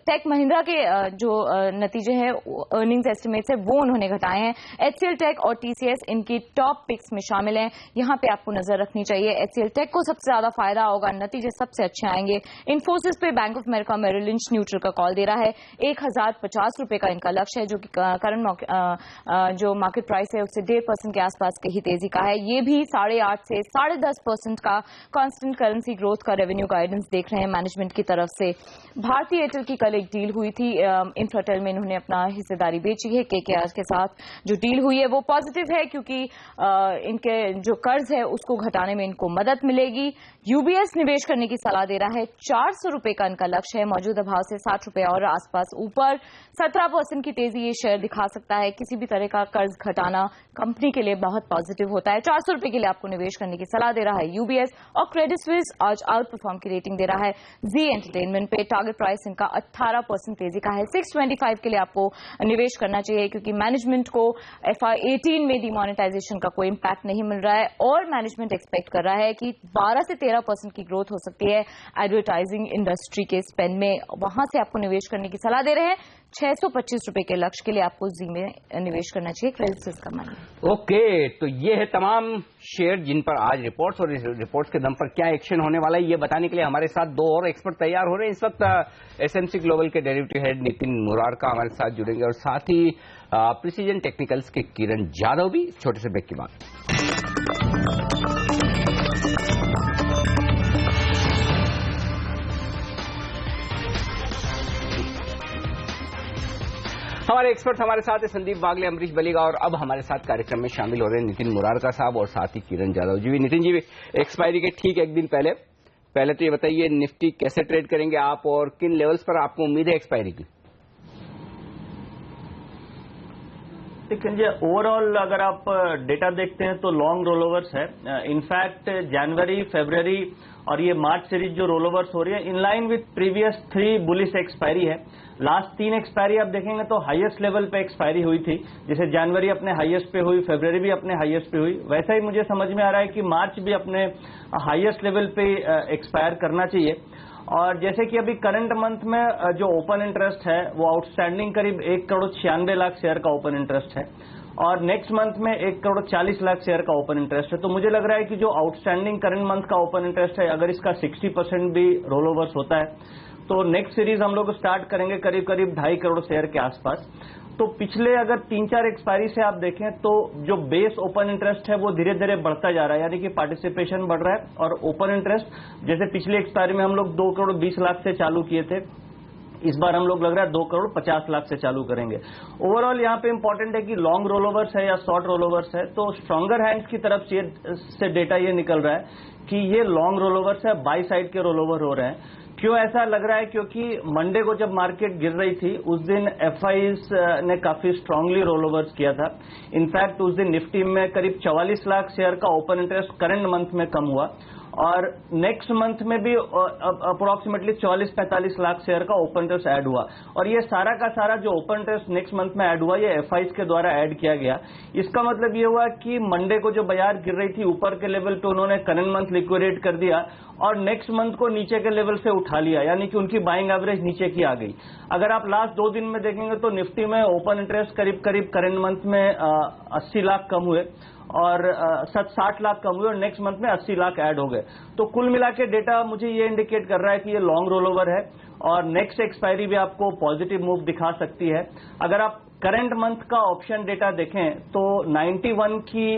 टेक महिंद्रा के जो नतीजे हैं अर्निंग्स एस्टिमेट्स है वो उन्होंने घटाए हैं। HCL टेक और TCS इनकी टॉप पिक्स में शामिल हैं, यहां पे आपको नजर रखनी चाहिए। HCL टेक को सबसे ज्यादा फायदा होगा, नतीजे सबसे अच्छे आएंगे। इन्फोसिस पे Bank of America Merrill Lynch neutral का कॉल दे रहा है। 1050 रुपए का इनका लक्ष्य है, जो कि करंट जो मार्केट प्राइस है उससे 1.5% के आसपास की ही तेजी का है। ये भी 8.5 से 10.5% का कांस्टेंट करेंसी ग्रोथ का रेवेन्यू गाइडेंस देख रहे हैं मैनेजमेंट की तरफ से। भारतीय एयरटेल की कल एक डील हुई थी, इंफ्राटेल में इन्होंने अपना हिस्सेदारी बेची है। KKR के साथ जो डील हुई है वो पॉजिटिव है, क्योंकि इनके जो कर्ज है उसको घटाने में इनको मदद मिलेगी। UBS निवेश करने की सलाह दे रहा है। 400 रुपए का इनका लक्ष्य है, मौजूदा भाव से 60 रुपए और आसपास ऊपर। 17% की तेजी ये शेयर दिखा सकता है। किसी भी तरह का कर्ज घटाना कंपनी के लिए बहुत पॉजिटिव होता है। 400 रुपए के लिए आपको निवेश करने की सलाह दे रहा है UBS। और क्रेडिट स्विस आज आउट परफॉर्म की रेटिंग दे रहा है जी एंटरटेनमेंट पे। टारगेट प्राइस इनका 18% तेजी का है। 625 के लिए आपको निवेश करना चाहिए, क्योंकि मैनेजमेंट को FY18 में डिमोनेटाइजेशन का कोई इंपैक्ट नहीं मिल रहा है, और मैनेजमेंट एक्सपेक्ट कर रहा है कि 12 से 13% की ग्रोथ हो सकती है एडवर्टाइजिंग इंडस्ट्री के स्पेंड में। वहां से आपको निवेश करने की सलाह दे रहे हैं। 625 रुपए के लक्ष्य के लिए आपको जी में निवेश करना चाहिए, क्रेडिट स्विस का मानिए। ओके, तो ये है तमाम शेयर जिन पर आज रिपोर्ट्स, और इस रिपोर्ट्स के दम पर क्या एक्शन होने वाला है ये बताने के लिए हमारे साथ दो और एक्सपर्ट तैयार हो रहे हैं। इस वक्त SMC ग्लोबल के डेरिवेटिव हेड नितिन मुरारका हमारे साथ जुड़ेंगे, और साथ ही प्रिसीजन टेक्निकल्स के किरण जाधव भी। छोटे से ब्रेक के बाद हमारे एक्सपर्ट हमारे साथ है संदीप वागले, अमरीश बलिगा, और अब हमारे साथ कार्यक्रम में शामिल हो रहे हैं नितिन मुरारका साहब और साथ ही किरण जाधव जी भी। नितिन जी, एक्सपायरी के ठीक एक दिन पहले तो ये बताइए निफ्टी कैसे ट्रेड करेंगे आप, और किन लेवल्स पर आपको उम्मीद है एक्सपायरी की? देखिए, ओवरऑल अगर आप डेटा देखते हैं तो लॉन्ग रोलओवर्स है। इनफैक्ट जनवरी, फरवरी और ये मार्च सीरीज जो रोलओवर्स हो रही है in line with previous 3 bullish expiry है। लास्ट 3 एक्सपायरी आप देखेंगे तो हाईएस्ट लेवल पे एक्सपायरी हुई थी, जैसे जनवरी अपने हाईएस्ट पे हुई, फरवरी भी अपने हाईएस्ट पे हुई। वैसा ही मुझे समझ में आ रहा है कि मार्च भी अपने हाईएस्ट लेवल पे एक्सपायर करना चाहिए। और जैसे कि अभी करंट मंथ में जो ओपन इंटरेस्ट है वो आउटस्टैंडिंग करीब 1,96,00,000 शेयर का ओपन इंटरेस्ट है और नेक्स्ट मंथ में 1,40,00,000 शेयर का ओपन इंटरेस्ट है। तो मुझे लग रहा है कि जो आउटस्टैंडिंग करंट मंथ का ओपन इंटरेस्ट है, अगर इसका 60% भी रोल ओवर्स होता है तो नेक्स्ट सीरीज हम लोग स्टार्ट करेंगे करीब करीब 2.5 करोड़ शेयर के आसपास। तो पिछले अगर 3-4 एक्सपायरी से आप देखें तो जो बेस ओपन इंटरेस्ट है वो धीरे धीरे बढ़ता जा रहा है, यानी कि पार्टिसिपेशन बढ़ रहा है और ओपन इंटरेस्ट जैसे पिछली एक्सपायरी में हम लोग 2,20,00,000 से चालू किए थे, इस बार हम लोग लग रहा है 2,50,00,000 से चालू करेंगे। ओवरऑल यहाँ पे इंपॉर्टेंट है कि लॉन्ग रोल ओवर्स है या शॉर्ट रोल ओवर्स है, तो स्ट्रॉन्गर हैंड्स की तरफ से डेटा ये निकल रहा है कि ये लॉन्ग रोल ओवर्स है, बाई साइड के रोल ओवर हो रहे हैं। क्यों ऐसा लग रहा है? क्योंकि मंडे को जब मार्केट गिर रही थी उस दिन एफआईज ने काफी स्ट्रांगली रोल ओवर्स किया था। इनफैक्ट उस दिन निफ्टी में करीब 44 लाख शेयर का ओपन इंटरेस्ट करंट मंथ में कम हुआ और नेक्स्ट मंथ में भी अप्रोक्सीमेटली 44-45 लाख शेयर का ओपन इंटरेस्ट ऐड हुआ और ये सारा का सारा जो ओपन इंटरेस्ट नेक्स्ट मंथ में ऐड हुआ ये एफआईज के द्वारा ऐड किया गया। इसका मतलब ये हुआ कि मंडे को जो बाजार गिर रही थी ऊपर के लेवल पे उन्होंने करंट मंथ लिक्विडेट कर दिया और नेक्स्ट मंथ को नीचे के लेवल से उठा लिया, यानी कि उनकी बाइंग एवरेज नीचे की आ गई। अगर आप लास्ट 2 दिन में देखेंगे तो निफ्टी में ओपन इंटरेस्ट करीब करीब करंट मंथ में 80 लाख कम हुए और 60 लाख कम हुए और नेक्स्ट मंथ में 80 लाख ऐड हो गए। तो कुल मिला के डेटा मुझे ये इंडिकेट कर रहा है कि ये लॉन्ग रोल ओवर है और नेक्स्ट एक्सपायरी भी आपको पॉजिटिव मूव दिखा सकती है। अगर आप करंट मंथ का ऑप्शन डेटा देखें तो 91 की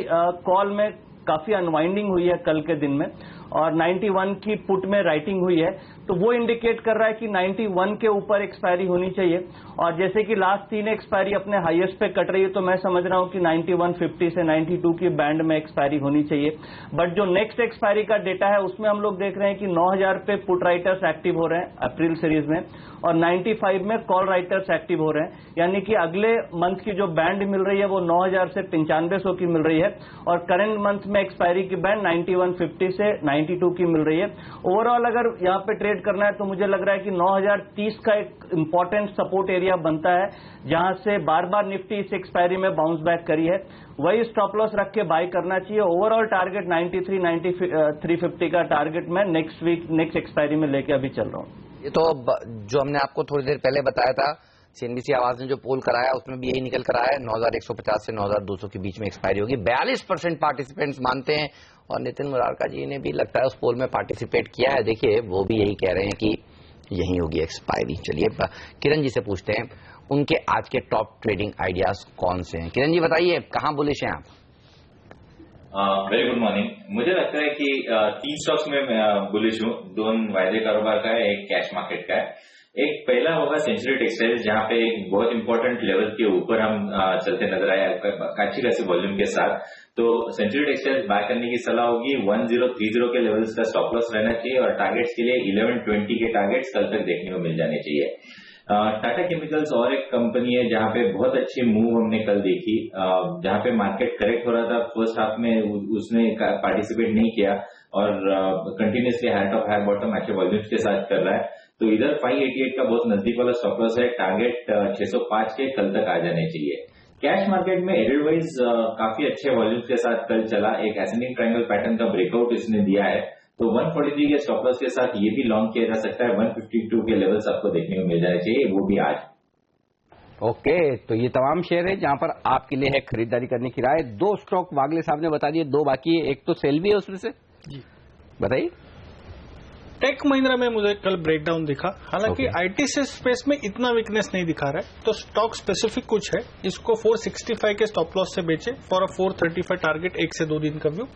कॉल में काफी अनवाइंडिंग हुई है कल के दिन में और 91 की पुट में राइटिंग हुई है, तो वो इंडिकेट कर रहा है कि 91 के ऊपर एक्सपायरी होनी चाहिए और जैसे कि लास्ट 3 एक्सपायरी अपने हाईएस्ट पे कट रही है तो मैं समझ रहा हूं कि 91.50 से 92 की बैंड में एक्सपायरी होनी चाहिए। बट जो नेक्स्ट एक्सपायरी का डेटा है उसमें हम लोग देख रहे हैं कि 9,000 पे पुट राइटर्स एक्टिव हो रहे हैं अप्रैल सीरीज में और 95 में कॉल राइटर्स एक्टिव हो रहे हैं, यानी कि अगले मंथ की जो बैंड मिल रही है वो 9,000 से 9500 की मिल रही है और करंट मंथ में एक्सपायरी की बैंड 91.50 से 92 की मिल रही है। ओवरऑल अगर यहाँ पे ट्रेड करना है तो मुझे लग रहा है कि 9,030 का एक इंपॉर्टेंट सपोर्ट एरिया बनता है जहां से बार बार निफ्टी इस एक्सपायरी में बाउंस बैक करी है, वही स्टॉप लॉस रख के बाय करना चाहिए। ओवरऑल टारगेट 93-9350 का टारगेट मैं नेक्स्ट वीक नेक्स्ट एक्सपायरी में लेके अभी चल रहा हूँ। ये तो जो हमने आपको थोड़ी देर पहले बताया था, सीएनबीसी आवाज ने जो पोल कराया उसमें भी यही निकल कर आया है, 9,150 से 9,200 के बीच में एक्सपायरी होगी। 42% पार्टिसिपेंट्स मानते हैं और नितिन मुरारका जी ने भी लगता है उस पोल में पार्टिसिपेट किया है। देखिए वो भी यही कह रहे हैं कि यही होगी एक्सपायरी। चलिए किरण जी से पूछते हैं उनके आज के टॉप ट्रेडिंग आइडियाज कौन से हैं। किरण जी बताइए कहां बुलिश हैं आप? Very good morning. मुझे लगता है कि 3 स्टॉक्स में बुलिश हूँ। 2 वायदे कारोबार का है, एक कैश मार्केट का है। एक पहला होगा सेंचुरी टेक्सटाइल, जहां पे एक बहुत इंपॉर्टेंट लेवल के ऊपर हम चलते नजर आए अच्छी खासी वॉल्यूम के साथ। तो सेंचुरी टेक्सटाइल बाय करने की सलाह होगी। 1030 के लेवल्स का स्टॉप लॉस रहना चाहिए और टारगेट्स के लिए 1120 के टारगेट्स कल तक देखने को मिल जाने चाहिए। टाटा केमिकल्स और एक कंपनी है जहां पे बहुत अच्छी मूव हमने कल देखी, जहां पे मार्केट करेक्ट हो रहा था फर्स्ट हाफ में उसने पार्टिसिपेट नहीं किया और continuously higher top higher bottom अच्छे वॉल्यूम्स के साथ कर रहा है। तो इधर 588 का बहुत नजदीक वाला स्टॉप लॉस है, टारगेट 605 के कल तक आ जाने चाहिए। कैश मार्केट में एडेड वाइज काफी अच्छे वॉल्यूम्स के साथ कल चला, एक एसेंडिंग ट्रायंगल पैटर्न का ब्रेकआउट इसने दिया है। तो 143 के स्टॉप लॉस के साथ ये भी लॉन्ग किया जा सकता है। 152 के लेवल्स आपको देखने को मिल जाने चाहिए, वो भी आज। ओके, तो ये तमाम शेयर है जहां पर आपके लिए है खरीदारी करने की राय। 2 स्टॉक वागले साहब ने बता दिए, 2 बाकी है। एक तो सेल भी है उसमें से जी, बताइए। टेक महिंद्रा में मुझे कल ब्रेकडाउन दिखा, हालांकि आईटी स्पेस में इतना वीकनेस नहीं दिखा रहा है, तो स्टॉक स्पेसिफिक कुछ है। इसको 465 के स्टॉप लॉस से बेचे फॉर अ 435 टारगेट, 1 से 2 दिन का व्यू।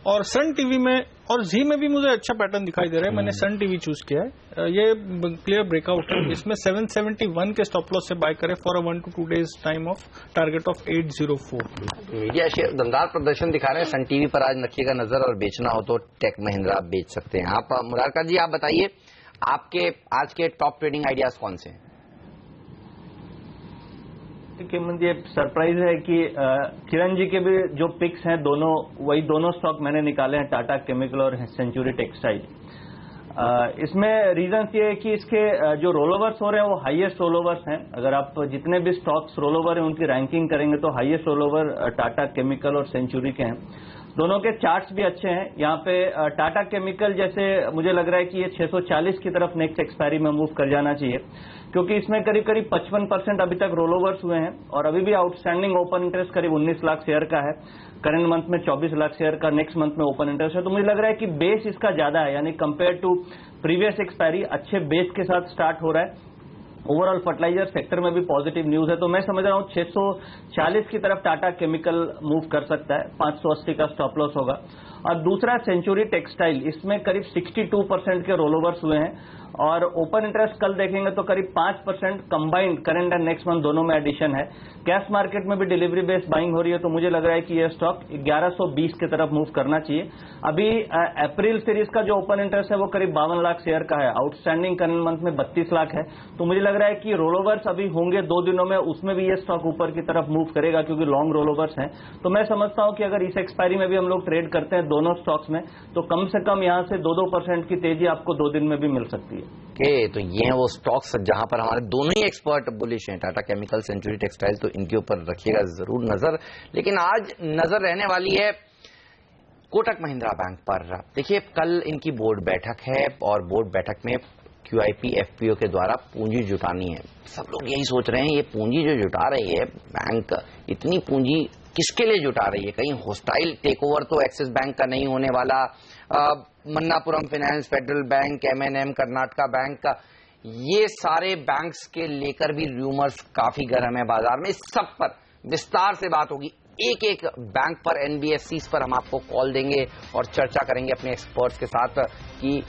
और सन टीवी में और जी में भी मुझे अच्छा पैटर्न दिखाई दे रहा है। मैंने सन टीवी चूज किया है, ये क्लियर ब्रेकआउट है। इसमें 771 के स्टॉप लॉस से बाय करें for a 1 to 2 days time of target of 804। Media share दमदार प्रदर्शन दिखा रहे हैं, सन टीवी पर आज रखिएगा नजर और बेचना हो तो टेक महिंद्रा बेच सकते हैं आप। मुरारका जी आप बताइए आपके आज के टॉप ट्रेडिंग आइडियाज कौन से हैं? कि मुझे सरप्राइज है कि किरण जी के भी जो पिक्स हैं दोनों स्टॉक मैंने निकाले हैं, टाटा केमिकल और सेंचुरी टेक्सटाइल। इसमें रीजन ये है कि इसके जो रोलोवर्स हो रहे हैं वो हाईएस्ट रोलोवर्स हैं। अगर आप जितने भी स्टॉक्स रोलोवर हैं उनकी रैंकिंग करेंगे तो हाईएस्ट रोलोवर टाटा केमिकल और सेंचुरी के हैं। दोनों के चार्ट्स भी अच्छे हैं। यहाँ पे टाटा केमिकल जैसे मुझे लग रहा है कि ये 640 की तरफ नेक्स्ट एक्सपायरी में मूव कर जाना चाहिए, क्योंकि इसमें करीब करीब 55% अभी तक रोल ओवर्स हुए हैं और अभी भी आउटस्टैंडिंग ओपन इंटरेस्ट करीब 19 लाख शेयर का है। करंट मंथ में 24 लाख शेयर का नेक्स्ट मंथ में ओपन इंटरेस्ट है। तो मुझे लग रहा है कि बेस इसका ज्यादा है, यानी कंपेयर टू प्रीवियस एक्सपायरी अच्छे बेस के साथ स्टार्ट हो रहा है। ओवरऑल फर्टिलाइजर सेक्टर में भी पॉजिटिव न्यूज है, तो मैं समझ रहा हूं 640 की तरफ टाटा केमिकल मूव कर सकता है, 580 का स्टॉप लॉस होगा। और दूसरा सेंचुरी टेक्सटाइल, इसमें करीब 62% के रोल ओवर्स हुए हैं और ओपन इंटरेस्ट कल देखेंगे तो करीब 5% combined current and next month दोनों में एडिशन है। कैश मार्केट में भी डिलीवरी बेस्ड बाइंग हो रही है, तो मुझे लग रहा है कि यह स्टॉक 1120 की तरफ मूव करना चाहिए। अभी अप्रैल सीरीज का जो ओपन इंटरेस्ट है वो करीब 52 लाख शेयर का है, आउटस्टैंडिंग करंट मंथ में 32 लाख है। तो मुझे लग रहा है कि रोल ओवर्स अभी होंगे 2 दिनों में, उसमें भी ये स्टॉक ऊपर की तरफ मूव करेगा क्योंकि लॉन्ग रोल ओवर्स हैं। तो मैं समझता हूं कि अगर इस एक्सपायरी में भी हम लोग ट्रेड करते हैं दोनों स्टॉक्स में, तो कम से कम यहां से 2% की तेजी आपको 2 दिन में भी मिल सकती है। तो ये हैं वो स्टॉक्स जहां पर हमारे दोनों ही एक्सपर्ट बुलिश हैं, टाटा केमिकल, सेंचुरी टेक्सटाइल, तो इनके ऊपर रखिएगा जरूर नजर। लेकिन आज नजर रहने वाली है कोटक महिंद्रा बैंक पर। देखिए कल इनकी बोर्ड बैठक है और बोर्ड बैठक में QIP FPO के द्वारा पूंजी जुटानी है। सब लोग यही सोच रहे हैं ये पूंजी जो जुटा रही है बैंक, इतनी पूंजी किसके लिए जुटा रही है? कहीं होस्टाइल टेक ओवर तो एक्सिस बैंक का नहीं होने वाला? Manappuram finance, federal bank, M&M, Karnataka bank का, ये सारे बैंक्स के लेकर भी रूमर्स काफी गर्म है बाजार में। इस सब पर विस्तार से बात होगी, एक एक बैंक पर, NBFCs पर हम आपको कॉल देंगे और चर्चा करेंगे अपने एक्सपर्ट्स के साथ कि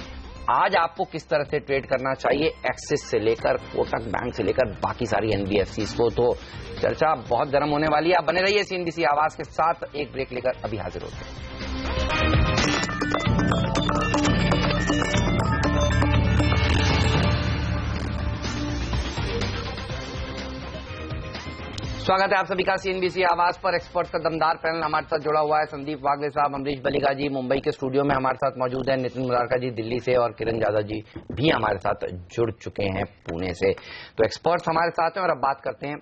आज आपको किस तरह से ट्रेड करना चाहिए, एक्सिस से लेकर कोटक बैंक से लेकर बाकी सारी NBFCs को। तो चर्चा बहुत गर्म होने वाली है। आप बने रहिए CNBC आवाज के साथ। एक ब्रेक लेकर अभी हाजिर होते हैं। स्वागत है आप सभी का CNBC आवाज पर। एक्सपर्ट का दमदार पैनल हमारे साथ जुड़ा हुआ है। संदीप वागले साहब, अमरीश बलिगा जी मुंबई के स्टूडियो में हमारे साथ मौजूद है, नितिन मुरारका जी दिल्ली से और किरण यादव जी भी हमारे साथ जुड़ चुके हैं पुणे से। तो एक्सपर्ट्स हमारे साथ हैं और अब बात करते हैं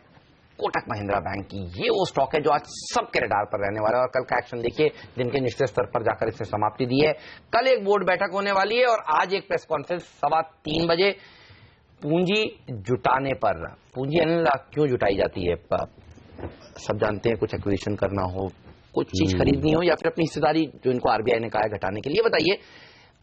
कोटक महिंद्रा बैंक की। ये वो स्टॉक है जो आज सबके रडार पर रहने वाला है और कल का एक्शन देखिए, दिन के निचले स्तर पर जाकर इसने समाप्ति दी है। कल एक बोर्ड बैठक होने वाली है और आज एक प्रेस कॉन्फ्रेंस 3:15 बजे। पूंजी जुटाने पर, पूंजी क्यों जुटाई जाती है? सब जानते हैं, कुछ एक्विजिशन करना हो, कुछ चीज खरीदनी हो या फिर अपनी हिस्सेदारी जो इनको RBI ने कहा है घटाने के लिए। बताइए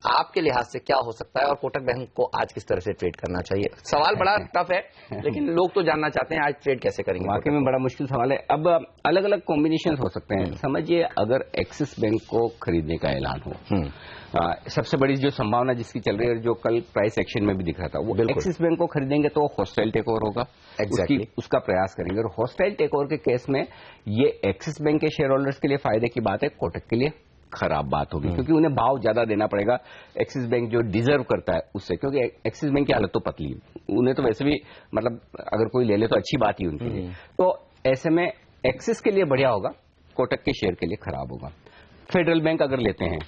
आपके लिहाज से क्या हो सकता है और कोटक बैंक को आज किस तरह से ट्रेड करना चाहिए? सवाल बड़ा टफ है लेकिन लोग तो जानना चाहते हैं आज ट्रेड कैसे करेंगे। वाकई में बड़ा मुश्किल सवाल है। अब अलग अलग कॉम्बिनेशन हो सकते हैं। समझिए अगर एक्सिस बैंक को खरीदने का ऐलान हो, सबसे बड़ी जो संभावना जिसकी चल रही है, जो कल प्राइस एक्शन में भी दिख रहा था, वो एक्सिस बैंक को खरीदेंगे तो हॉस्टाइल टेक ओवर होगा। उसका प्रयास करेंगे और हॉस्टाइल टेक ओवर के केस में ये एक्सिस बैंक के शेयर होल्डर्स के लिए फायदे की बात है, कोटक के लिए खराब बात होगी क्योंकि उन्हें भाव ज्यादा देना पड़ेगा एक्सिस बैंक जो डिजर्व करता है उससे, क्योंकि एक्सिस बैंक की हालत तो पतली है, उन्हें तो वैसे भी मतलब अगर कोई ले ले तो अच्छी बात ही उनके लिए। तो ऐसे में एक्सिस के लिए बढ़िया होगा, कोटक के शेयर के लिए खराब होगा। फेडरल बैंक अगर लेते हैं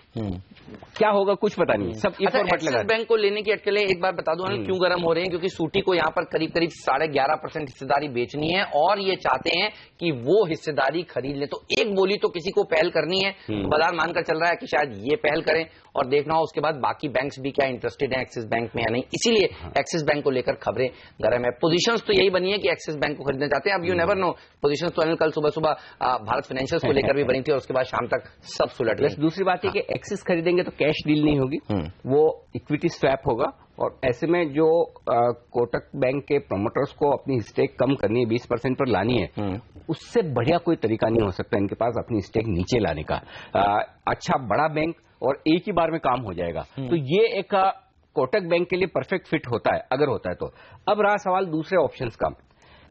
क्या होगा कुछ पता नहीं। सब एक्सिस बैंक को लेने की अटकलें एक बार बता दूं क्यों गर्म हो रहे हैं, क्योंकि सूटी को यहां पर करीब 11.5% हिस्सेदारी बेचनी है और ये चाहते हैं कि वो हिस्सेदारी खरीद ले। तो एक बोली तो किसी को पहल करनी है, बाजार मानकर चल रहा है कि शायद ये पहल करें और देखना हो उसके बाद बाकी बैंक्स भी क्या इंटरेस्टेड हैं एक्सिस बैंक में या नहीं। इसीलिए एक्सिस बैंक को लेकर खबरें गर्म है। पोजीशंस तो यही बनी है कि एक्सिस बैंक को खरीदना चाहते हैं। अब यू नेवर नो, पोजीशंस तो अनिल कल सुबह भारत फाइनेंशियल्स को लेकर भी बनी थी और उसके बाद शाम तक सब सुलट गई। दूसरी बात है कि एक्सिस खरीदेंगे तो कैश डील नहीं होगी, वो इक्विटी स्वैप होगा और ऐसे में जो कोटक बैंक के प्रमोटर्स को अपनी स्टेक कम करनी है, 20% पर लानी है, उससे बढ़िया कोई तरीका नहीं हो सकता इनके पास अपनी स्टेक नीचे लाने का। अच्छा बड़ा बैंक और एक ही बार में काम हो जाएगा, तो ये एक कोटक बैंक के लिए परफेक्ट फिट होता है अगर होता है तो। अब रहा सवाल दूसरे ऑप्शंस का,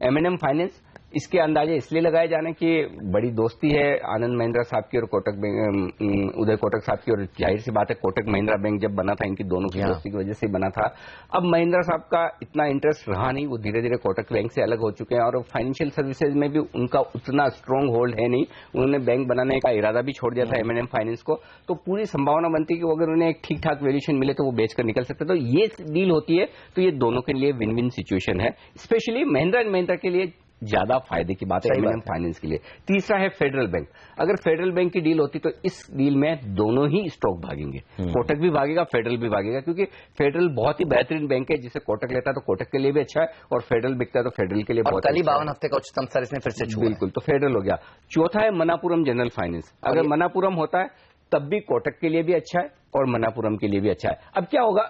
M&M फाइनेंस। इसके अंदाजे इसलिए लगाए जाने कि बड़ी दोस्ती है आनंद महिंद्रा साहब की और कोटक बैंक, उदय कोटक साहब की, और जाहिर सी बात है कोटक महिंद्रा बैंक जब बना था इनकी दोनों की दोस्ती की वजह से बना था। अब महिंद्रा साहब का इतना इंटरेस्ट रहा नहीं, वो धीरे धीरे कोटक बैंक से अलग हो चुके हैं और फाइनेंशियल सर्विसेज में भी उनका उतना स्ट्रांग होल्ड है नहीं, उन्होंने बैंक बनाने का इरादा भी छोड़ दिया था M&M फाइनेंस को। तो पूरी संभावना बनती है कि अगर उन्हें एक ठीक ठाक वैल्यूएशन मिले तो वो बेचकर निकल सकते। तो ये डील होती है तो ये दोनों के लिए विन विन सिचुएशन है। स्पेशली महिंद्रा एंड महिंद्रा के लिए ज्यादा फायदे की बात है एम फाइनेंस के लिए। तीसरा है फेडरल बैंक। अगर फेडरल बैंक की डील होती तो इस डील में दोनों ही स्टॉक भागेंगे, कोटक भी भागेगा, फेडरल भी भागेगा, क्योंकि फेडरल बहुत ही बेहतरीन बैंक है। जिसे कोटक लेता है तो कोटक के लिए भी अच्छा है और फेडरल बिकता है तो फेडरल के लिए बहुत कल ही 52 हफ्ते का उच्चतम स्तर इसने फिर से छुआ। बिल्कुल, तो फेडरल हो गया। चौथा है मनापुरम जनरल फाइनेंस। अगर मनापुरम होता है तब भी कोटक के लिए भी अच्छा है और मनापुरम के लिए भी अच्छा है। अब क्या होगा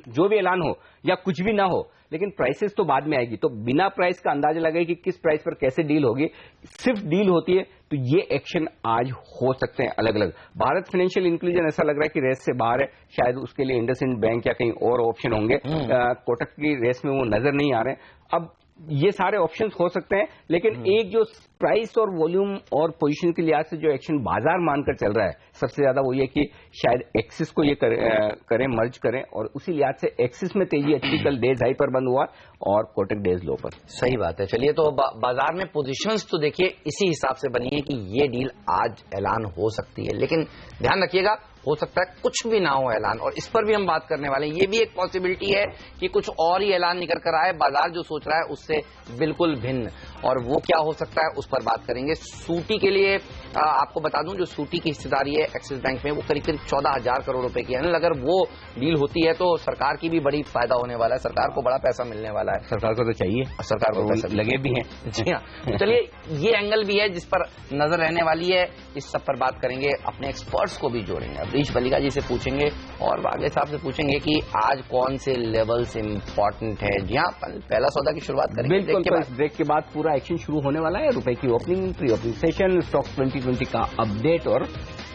जो भी ऐलान हो या कुछ भी ना हो, लेकिन प्राइसेस तो बाद में आएगी, तो बिना प्राइस का अंदाजा लगाए कि किस प्राइस पर कैसे डील होगी। सिर्फ डील होती है तो ये एक्शन आज हो सकते हैं अलग अलग। भारत फाइनेंशियल इंक्लूजन ऐसा लग रहा है कि रेस से बाहर है, शायद उसके लिए इंडसइंड बैंक या कहीं और ऑप्शन होंगे। कोटक की रेस में वो नजर नहीं आ रहे हैं। अब ये सारे ऑप्शंस हो सकते हैं, लेकिन एक जो प्राइस और वॉल्यूम और पोजीशन के लिहाज से जो एक्शन बाजार मानकर चल रहा है सबसे ज्यादा वो ये कि शायद एक्सिस को ये करें मर्ज करें, और उसी लिहाज से एक्सिस में तेजी अच्छी कल डेज हाई पर बंद हुआ और कोटक डेज लो पर। सही बात है। चलिए, तो बाजार में पोजीशंस तो देखिए इसी हिसाब से बनी है कि ये डील आज ऐलान हो सकती है, लेकिन ध्यान रखिएगा हो सकता है कुछ भी ना हो ऐलान, और इस पर भी हम बात करने वाले हैं। ये भी एक पॉसिबिलिटी है कि कुछ और ही ऐलान निकल कर आए, बाजार जो सोच रहा है उससे बिल्कुल भिन्न, और वो क्या हो सकता है उस पर बात करेंगे। सूटी के लिए आपको बता दूं, जो सूटी की हिस्सेदारी है एक्सिस बैंक में वो करीब करीब 14,000 करोड़ रुपए की है। अगर वो डील होती है तो सरकार की भी बड़ी फायदा होने वाला है, सरकार को बड़ा पैसा मिलने वाला है। सरकार को तो चाहिए, सरकार को पैसा लगे भी हैं। जी हाँ, चलिए ये एंगल भी है जिस पर नजर रहने वाली है। इस सब पर बात करेंगे, अपने एक्सपर्ट्स को भी जोड़ेंगे। अमरीश बलिगा जी से पूछेंगे और वागले साहब से पूछेंगे कि आज कौन से लेवल्स इंपॉर्टेंट है। जी हाँ, पहला सौदा की शुरुआत करेंगे। बिल्कुल, ब्रेक के बाद पूरा एक्शन शुरू होने वाला है। रुपए की opening, pre opening session, stock 2020 का अपडेट और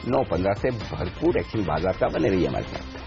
9-15 से भरपूर एक्शन बाजार का। बने रहिए हमारे साथ।